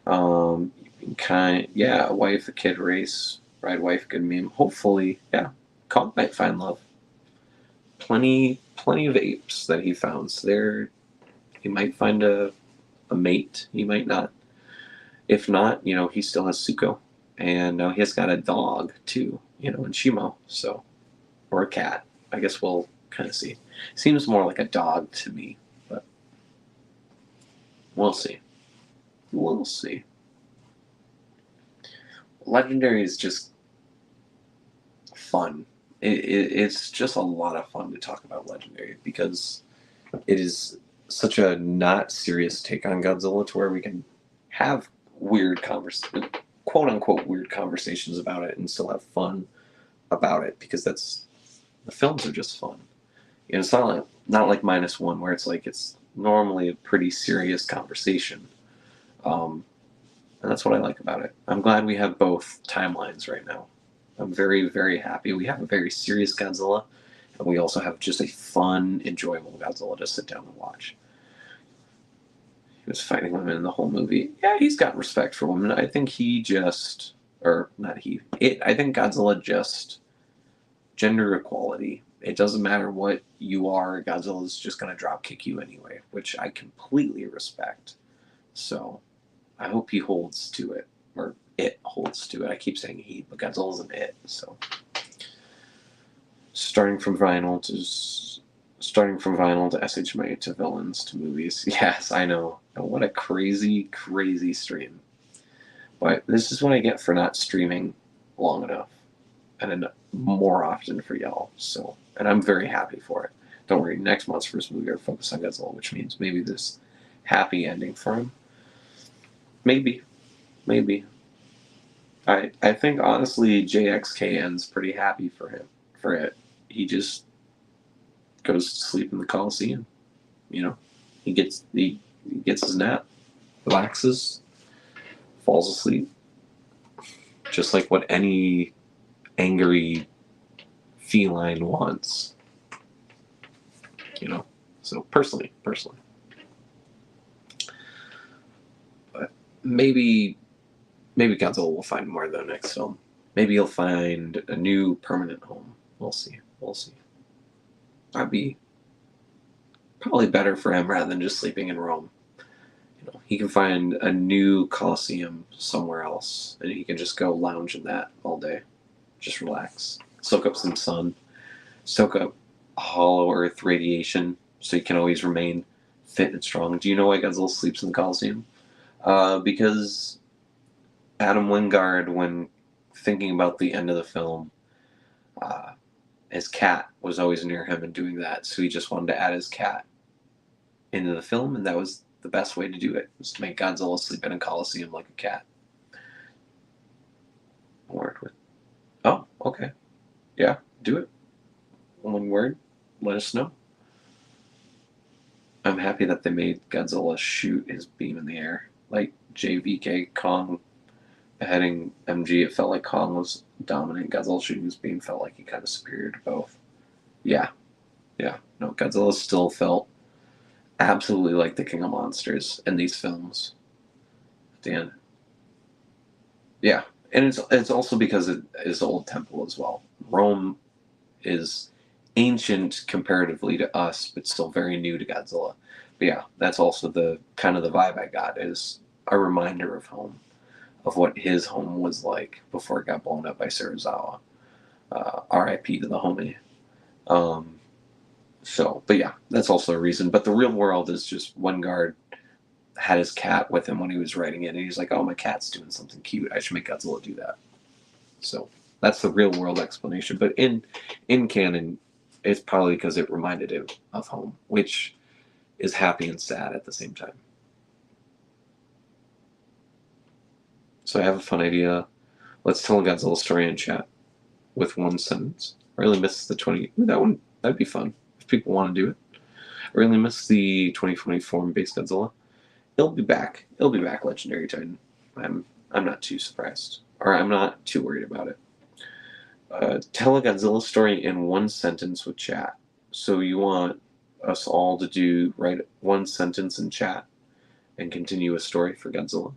Yeah, wife, a kid race, ride wife, good meme. Hopefully, yeah, Kong might find love. Plenty of apes that he found. So there, he might find a mate. He might not. If not, he still has Suko, and he has got a dog too. In Shimo. So, or a cat. I guess we'll kind of see. Seems more like a dog to me, but we'll see. We'll see. Legendary is just fun. It's just a lot of fun to talk about Legendary because it is such a not serious take on Godzilla to where we can have quote unquote weird conversations about it and still have fun about it because the films are just fun. It's not like -1 where it's normally a pretty serious conversation. And that's what I like about it. I'm glad we have both timelines right now. I'm very, very happy. We have a very serious Godzilla, and we also have just a fun, enjoyable Godzilla to sit down and watch. He was fighting women in the whole movie. Yeah, he's got respect for women. I think I think Godzilla just, gender equality. It doesn't matter what you are, Godzilla's just going to drop kick you anyway, which I completely respect. So I hope he holds to it, or it holds to it. I keep saying he, but Godzilla's an it. So starting from vinyl to SHMA to villains to movies. Yes, I know. What a crazy, crazy stream. But this is what I get for not streaming long enough and more often for y'all. So, and I'm very happy for it. Don't worry, next month's first movie will focus on Godzilla, which means maybe this happy ending for him. Maybe. I think honestly JXKN's pretty happy for it. He just goes to sleep in the Coliseum. He gets his nap, relaxes, falls asleep. Just like what any angry feline wants. So personally. But maybe Godzilla will find more in the next film. Maybe he'll find a new permanent home. We'll see. That'd be probably better for him rather than just sleeping in Rome. He can find a new Coliseum somewhere else, and he can just go lounge in that all day. Just relax. Soak up some sun. Soak up hollow earth radiation so he can always remain fit and strong. Do you know why Godzilla sleeps in the Coliseum? Because Adam Wingard, when thinking about the end of the film, his cat was always near him and doing that, so he just wanted to add his cat into the film, and that was the best way to do it, was to make Godzilla sleep in a Coliseum like a cat. Word with. Oh, okay. Yeah, do it. One word. Let us know. I'm happy that they made Godzilla shoot his beam in the air. Like JVK Kong beheading MG, it felt like Kong was dominant. Godzilla shooting his beam felt like he kind of superior to both. Yeah. No, Godzilla still felt absolutely like the king of monsters in these films. At the end. Yeah. And it's also because it is old temple as well. Rome is ancient comparatively to us, but still very new to Godzilla. But yeah, that's also the kind of the vibe I got, is a reminder of home, of what his home was like before it got blown up by Serizawa. R.I.P. to the homie. Um, but yeah, that's also a reason. But the real world is just one guard had his cat with him when he was writing it, and he's like, "Oh, my cat's doing something cute. I should make Godzilla do that." So that's the real world explanation. But in canon, it's probably because it reminded him of home, which is happy and sad at the same time. So I have a fun idea. Let's tell a Godzilla story in chat with one sentence. I really miss the 20. That one, that'd be fun if people want to do it. I really miss the 2020 form-based Godzilla. It'll be back. It'll be back, Legendary Titan. I'm not too surprised, or I'm not too worried about it. Tell a Godzilla story in one sentence with chat. So you want us all to write one sentence in chat and continue a story for Godzilla?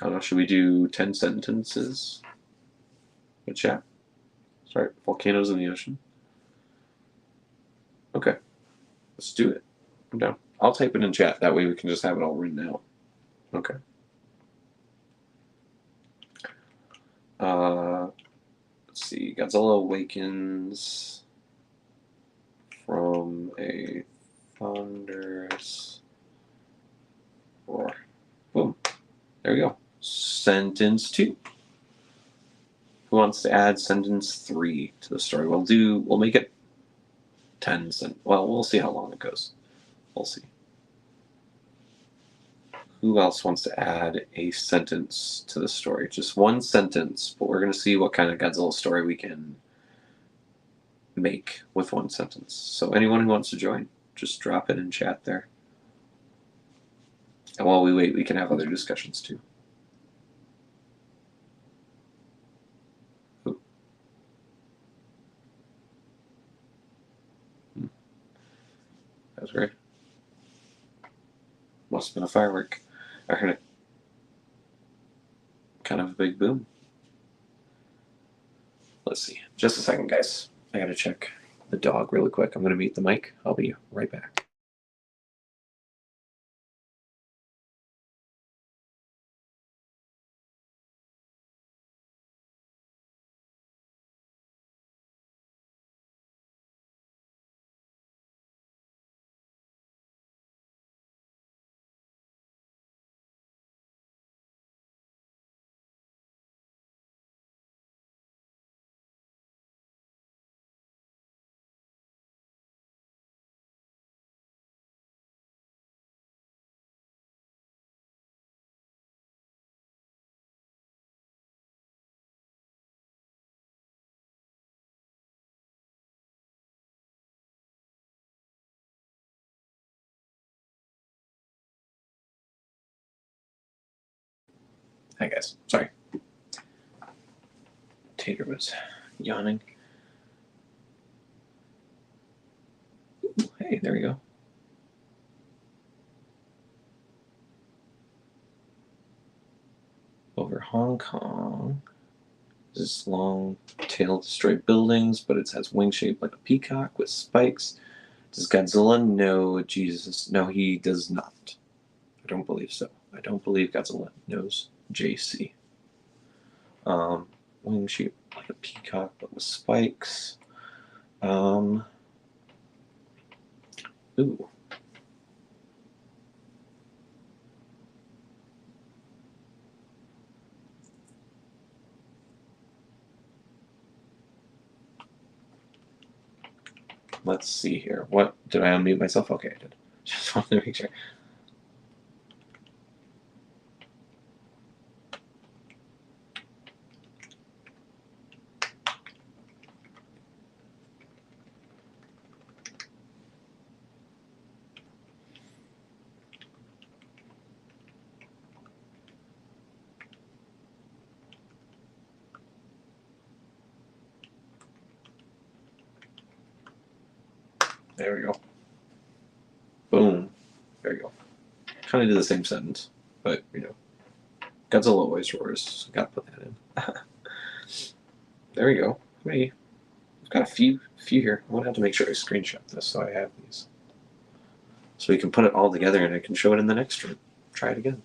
I don't know, should we do 10 sentences with chat? Start volcanoes in the ocean. Okay, let's do it. I'm down. I'll type it in chat. That way we can just have it all written out. Okay. Let's see. Godzilla awakens from a thunderous roar. Boom. There we go. Sentence 2. Who wants to add sentence 3 to the story? We'll make it 10 well, we'll see how long it goes. We'll see. Who else wants to add a sentence to the story? Just one sentence, but we're going to see what kind of Godzilla story we can make with one sentence. So anyone who wants to join, just drop it in chat there. And while we wait, we can have other discussions too. That was great. Must have been a firework. I heard it. Kind of a big boom. Let's see. Just a second, guys. I gotta check the dog really quick. I'm gonna mute the mic. I'll be right back. Hi, guys. Sorry. Tater was yawning. Ooh, hey, there we go. Over Hong Kong. This long tail destroy buildings, but it has wing shape like a peacock with spikes. Does Godzilla know Jesus? No, he does not. I don't believe so. I don't believe Godzilla knows JC. Wing shape like a peacock, but with spikes. Ooh. Let's see here. What did I unmute myself? Okay, I did. Just wanted to make sure. There we go. Boom. There you go. Kind of do the same sentence, but Godzilla always roars. So gotta put that in. there we go. We've got a few here. I'm gonna have to make sure I screenshot this so I have these, so we can put it all together and I can show it in the next stream. Try it again.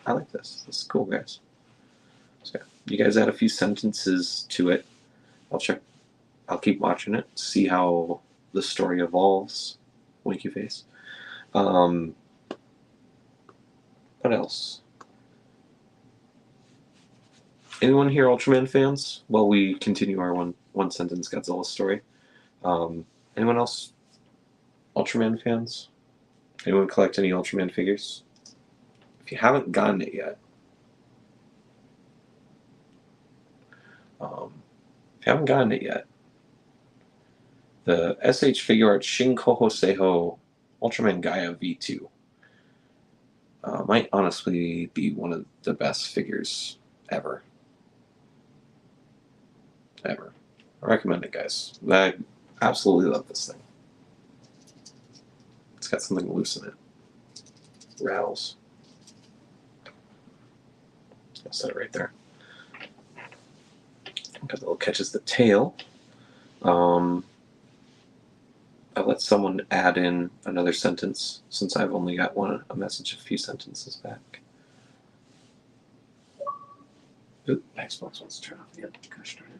I like this. This is cool, guys. So you guys add a few sentences to it. I'll keep watching it, see how the story evolves. Winky face. What else? Anyone here Ultraman fans? While we continue our one sentence Godzilla story. Anyone else Ultraman fans? Anyone collect any Ultraman figures? If you haven't gotten it yet, the SH Figure Arts Shin Koho Seiho Ultraman Gaia V2 might honestly be one of the best figures ever. I recommend it, guys. I absolutely love this thing. It's got something loose in it. Rattles. I'll set it right there. Godzilla catches the tail. I'll let someone add in another sentence since I've only got a message a few sentences back. Oop, Xbox wants to turn off again. Gosh darn it.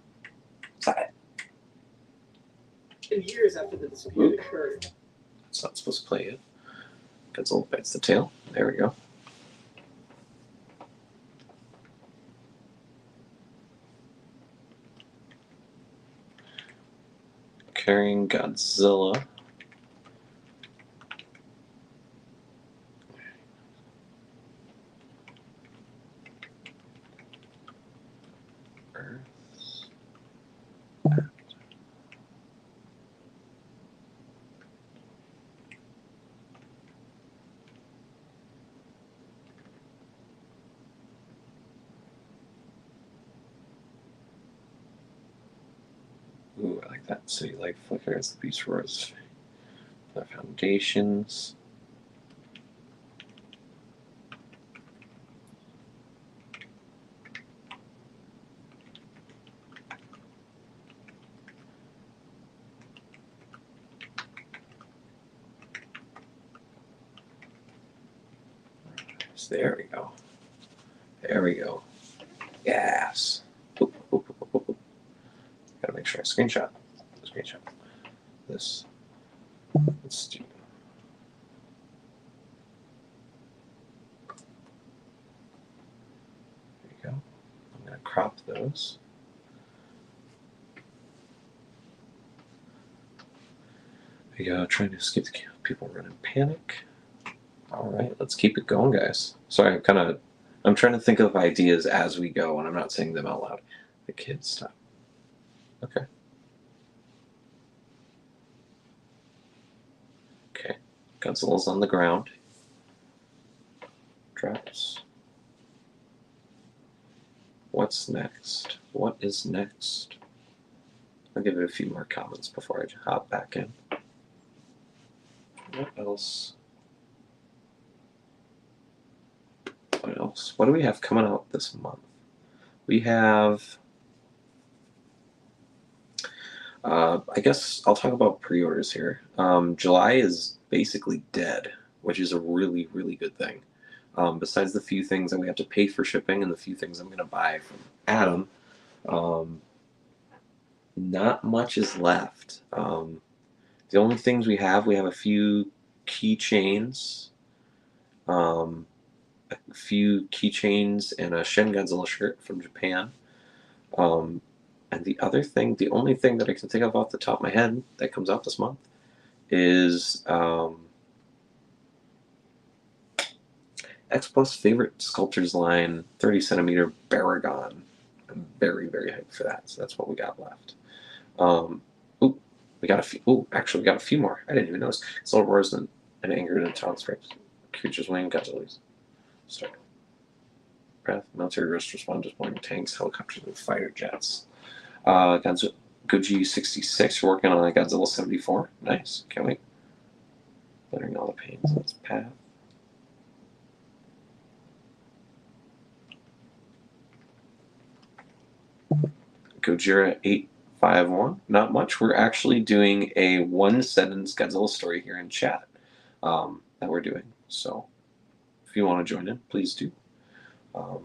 Stop it. In years after the dispute occurred. It's not supposed to play yet. Godzilla bites the tail. There we go. Carrying Godzilla. Ooh, I like that. City light flicker as the beast roars. The foundations. There we go. There we go. Yes. Oop, oop, oop, oop, oop. Gotta make sure I screenshot this. Let's do. There you go. I'm gonna crop those. There you go. Trying to escape the people running panic. All right, let's keep it going, guys. Sorry, I'm trying to think of ideas as we go, and I'm not saying them out loud. The kids stop. Okay. Okay. Godzilla's on the ground. Drops. What's next? What is next? I'll give it a few more comments before I hop back in. What else? What else? What do we have coming out this month? We have... I guess I'll talk about pre-orders here. July is basically dead, which is a really, really good thing. Besides the few things that we have to pay for shipping and the few things I'm going to buy from Adam, not much is left. The only things we have a few keychains, and a Shin Godzilla shirt from Japan. And the only thing that I can think of off the top of my head that comes out this month is X Plus favorite sculptors line 30 centimeter Baragon. I'm very, very hyped for that. So that's what we got left. We got a few. Actually, we got a few more. I didn't even notice. Soul roars and angered and talent stripes. Creatures wing Godzilla's. Start. Breath. Military wrist respond to deploying tanks, helicopters, and fighter jets. Goji 66. You're working on a Godzilla 74. Nice. Can't wait. Learning all the pains of its path. Gojira 851. Not much. We're actually doing a one-sentence Godzilla story here in chat that we're doing. So if you want to join in, please do. I'll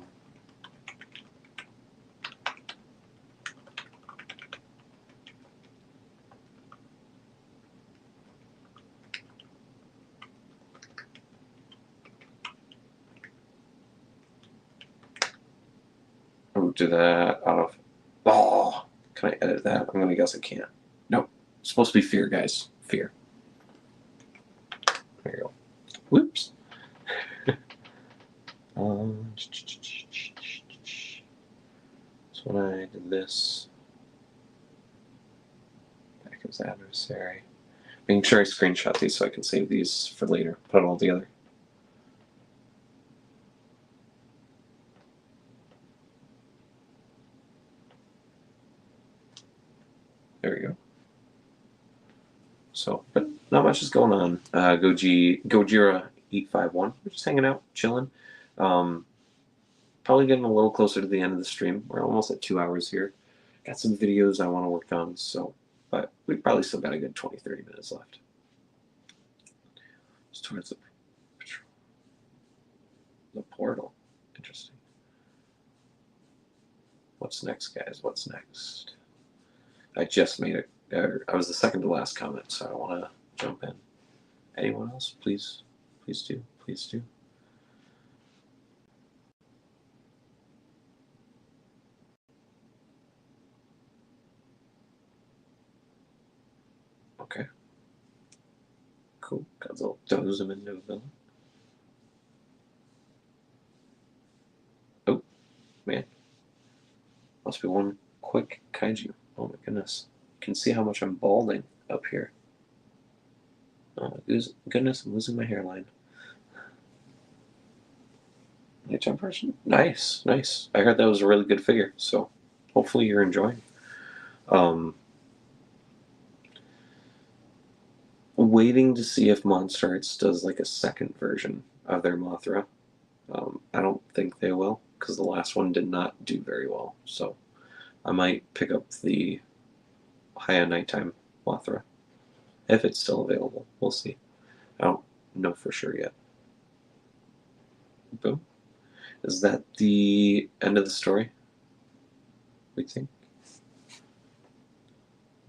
do that out of... Oh, can I edit that? I'm going to guess I can't. Nope. It's supposed to be fear, guys. Fear. There you go. Whoops. So when I did this, back as adversary. Making sure I screenshot these so I can save these for later. Put it all together. There we go. So, but not much is going on. Gojira 851. We're just hanging out, chilling. Probably getting a little closer to the end of the stream. We're almost at 2 hours here. Got some videos I want to work on, so, but we've probably still got a good 20-30 minutes left. It's towards the portal. Interesting. What's next, guys? What's next? I just made I was the second to last comment, so I want to jump in. Anyone else? Please do. Please do. Okay. Cool. Godzilla throws him into a villain. Oh, man. Must be one quick kaiju. Oh my goodness. You can see how much I'm balding up here. Oh goodness, I'm losing my hairline. HM person? Nice, nice. I heard that was a really good figure, so hopefully you're enjoying. Waiting to see if MonsterArts does like a second version of their Mothra. I don't think they will, because the last one did not do very well. So I might pick up the High Nighttime Mothra, if it's still available. We'll see. I don't know for sure yet. Boom. Is that the end of the story? We think?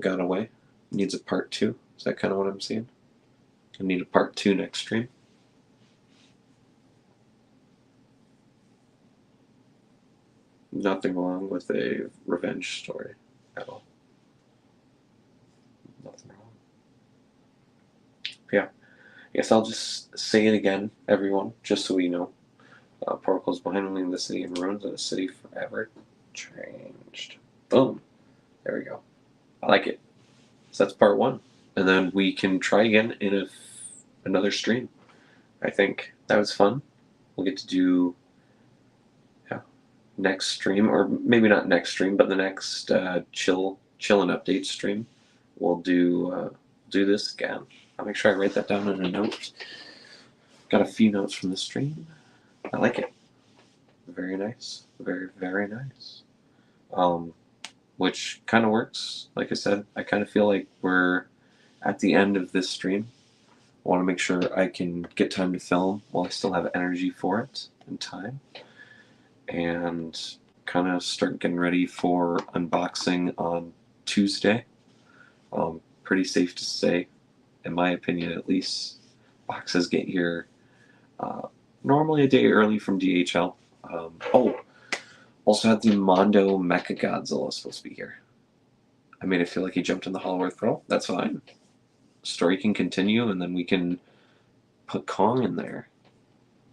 Got away? Needs a part 2? Is that kind of what I'm seeing? I need a part 2 next stream. Nothing wrong with a revenge story at all. Nothing wrong. Yeah. I guess I'll just say it again, everyone, just so we know. Protocols behind leaving the city in ruins and the city forever changed. Boom. There we go. I like it. So that's part 1. And then we can try again in another stream. I think that was fun. We'll get to do next stream, or maybe not next stream, but the next chill and update stream. We'll do this again. I'll make sure I write that down in a note. Got a few notes from the stream. I like it. Very nice. Very, very nice. Which kind of works. Like I said, I kind of feel like we're at the end of this stream. I want to make sure I can get time to film while I still have energy for it and time. And kind of start getting ready for unboxing on Tuesday. Pretty safe to say, in my opinion at least, boxes get here normally a day early from DHL. Also had the Mondo Mecha Godzilla supposed to be here. I made it feel like he jumped in the Hollow Earth Portal. That's fine. Story can continue, and then we can put Kong in there.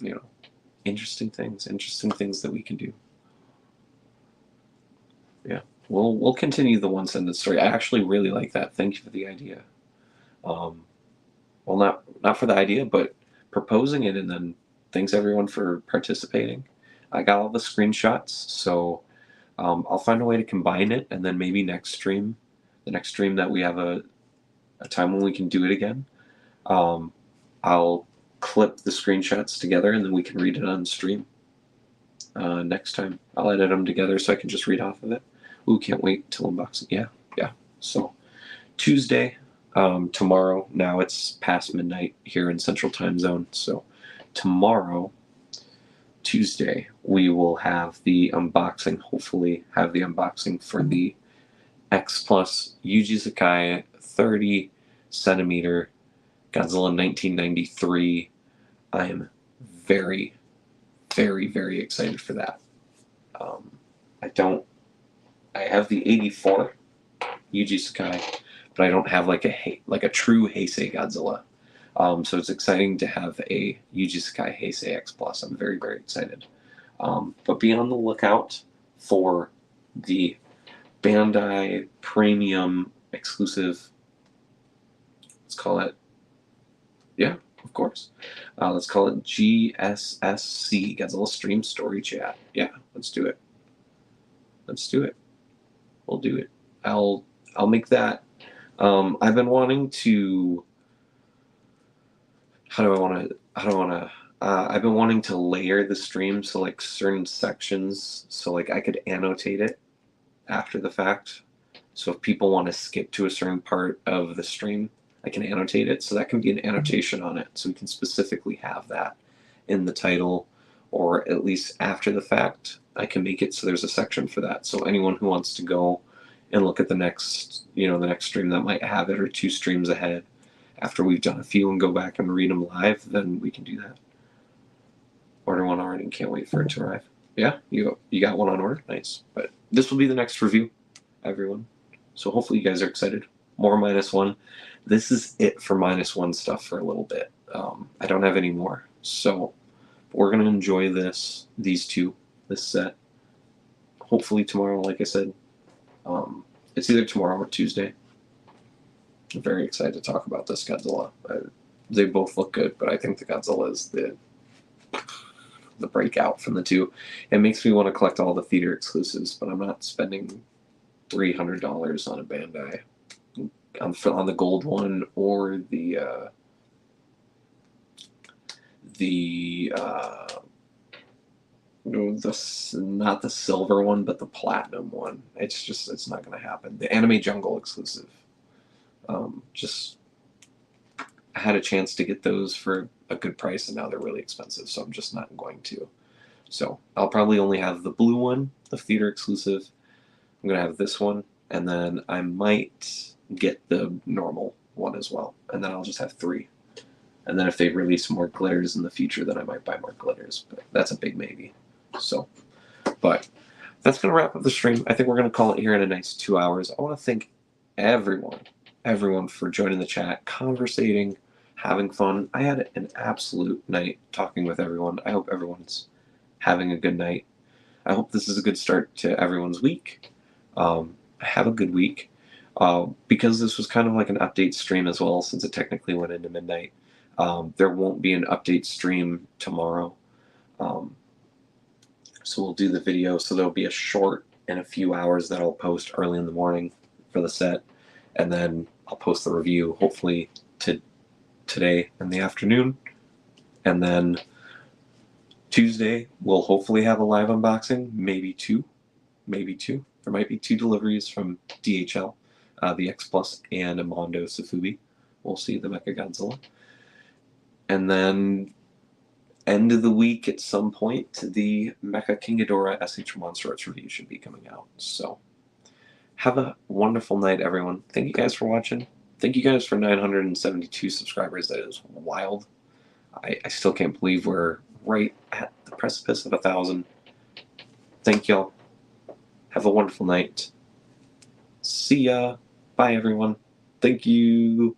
You know, interesting things that we can do. Yeah, we'll continue the one-sentence story. I actually really like that. Thank you for the idea. Well, not for the idea, but proposing it, and then thanks everyone for participating. I got all the screenshots, so I'll find a way to combine it, and then maybe the next stream that we have a time when we can do it again, I'll clip the screenshots together, and then we can read it on stream next time. I'll edit them together so I can just read off of it. Ooh, can't wait till unboxing. Yeah. So Tuesday, tomorrow. Now it's past midnight here in Central Time Zone. So tomorrow, Tuesday, we will have the unboxing. Hopefully, have the unboxing for the X Plus Yuji Sakai 30 centimeter Godzilla 1993. I am very, very, very excited for that. I don't. I have the 84 Yuji Sakai, but I don't have like a true Heisei Godzilla. So it's exciting to have a Yuji Sakai Heisei X Plus. I'm very, very excited. But be on the lookout for the Bandai Premium exclusive. Let's call it. Yeah, of course. Let's call it GSSC, Godzilla Stream Story Chat. Yeah, let's do it. Let's do it. We'll do it. I'll make that. I've been wanting to. How do I want to? I've been wanting to layer the stream so like certain sections, so like I could annotate it after the fact. So if people want to skip to a certain part of the stream, I can annotate it. So that can be an annotation on it. So we can specifically have that in the title, or at least after the fact, I can make it so there's a section for that. So anyone who wants to go and look at the next stream that might have it, or 2 streams ahead, after we've done a few and go back and read them live, then we can do that. Order one already and can't wait for it to arrive. Yeah, you got one on order? Nice. But this will be the next review, everyone. So hopefully you guys are excited. More -1. This is it for -1 stuff for a little bit. I don't have any more. So we're going to enjoy this set. Hopefully tomorrow, like I said. It's either tomorrow or Tuesday. I'm very excited to talk about this Godzilla. They both look good, but I think the Godzilla is the breakout from the two. It makes me want to collect all the theater exclusives, but I'm not spending $300 on a Bandai on the gold one or not the silver one, but the platinum one. It's not going to happen. The Anime Jungle exclusive. I had a chance to get those for a good price, and now they're really expensive, so I'm just not going to. So I'll probably only have the blue one, the theater exclusive. I'm going to have this one, and then I might get the normal one as well, and then I'll just have 3. And then if they release more glitters in the future, then I might buy more glitters, but that's a big maybe. So, but that's going to wrap up the stream. I think we're going to call it here in a nice 2 hours. I want to thank everyone for joining the chat, conversating, having fun. I had an absolute night talking with everyone. I hope everyone's having a good night. I hope this is a good start to everyone's week. Have a good week. Because this was kind of like an update stream as well, since it technically went into midnight. There won't be an update stream tomorrow. So we'll do the video. So there'll be a short in a few hours that I'll post early in the morning for the set. And then I'll post the review hopefully today in the afternoon. And then Tuesday, we'll hopefully have a live unboxing, maybe 2. There might be 2 deliveries from DHL, the X Plus and a Mondo Safubi. We'll see, the Mecha Godzilla. And then end of the week at some point, the Mecha-King Ghidorah SH MonsterArts review should be coming out. So have a wonderful night, everyone. Thank you guys for watching. Thank you guys for 972 subscribers. That is wild. I still can't believe we're right at the precipice of 1,000. Thank y'all. Have a wonderful night. See ya. Bye, everyone. Thank you.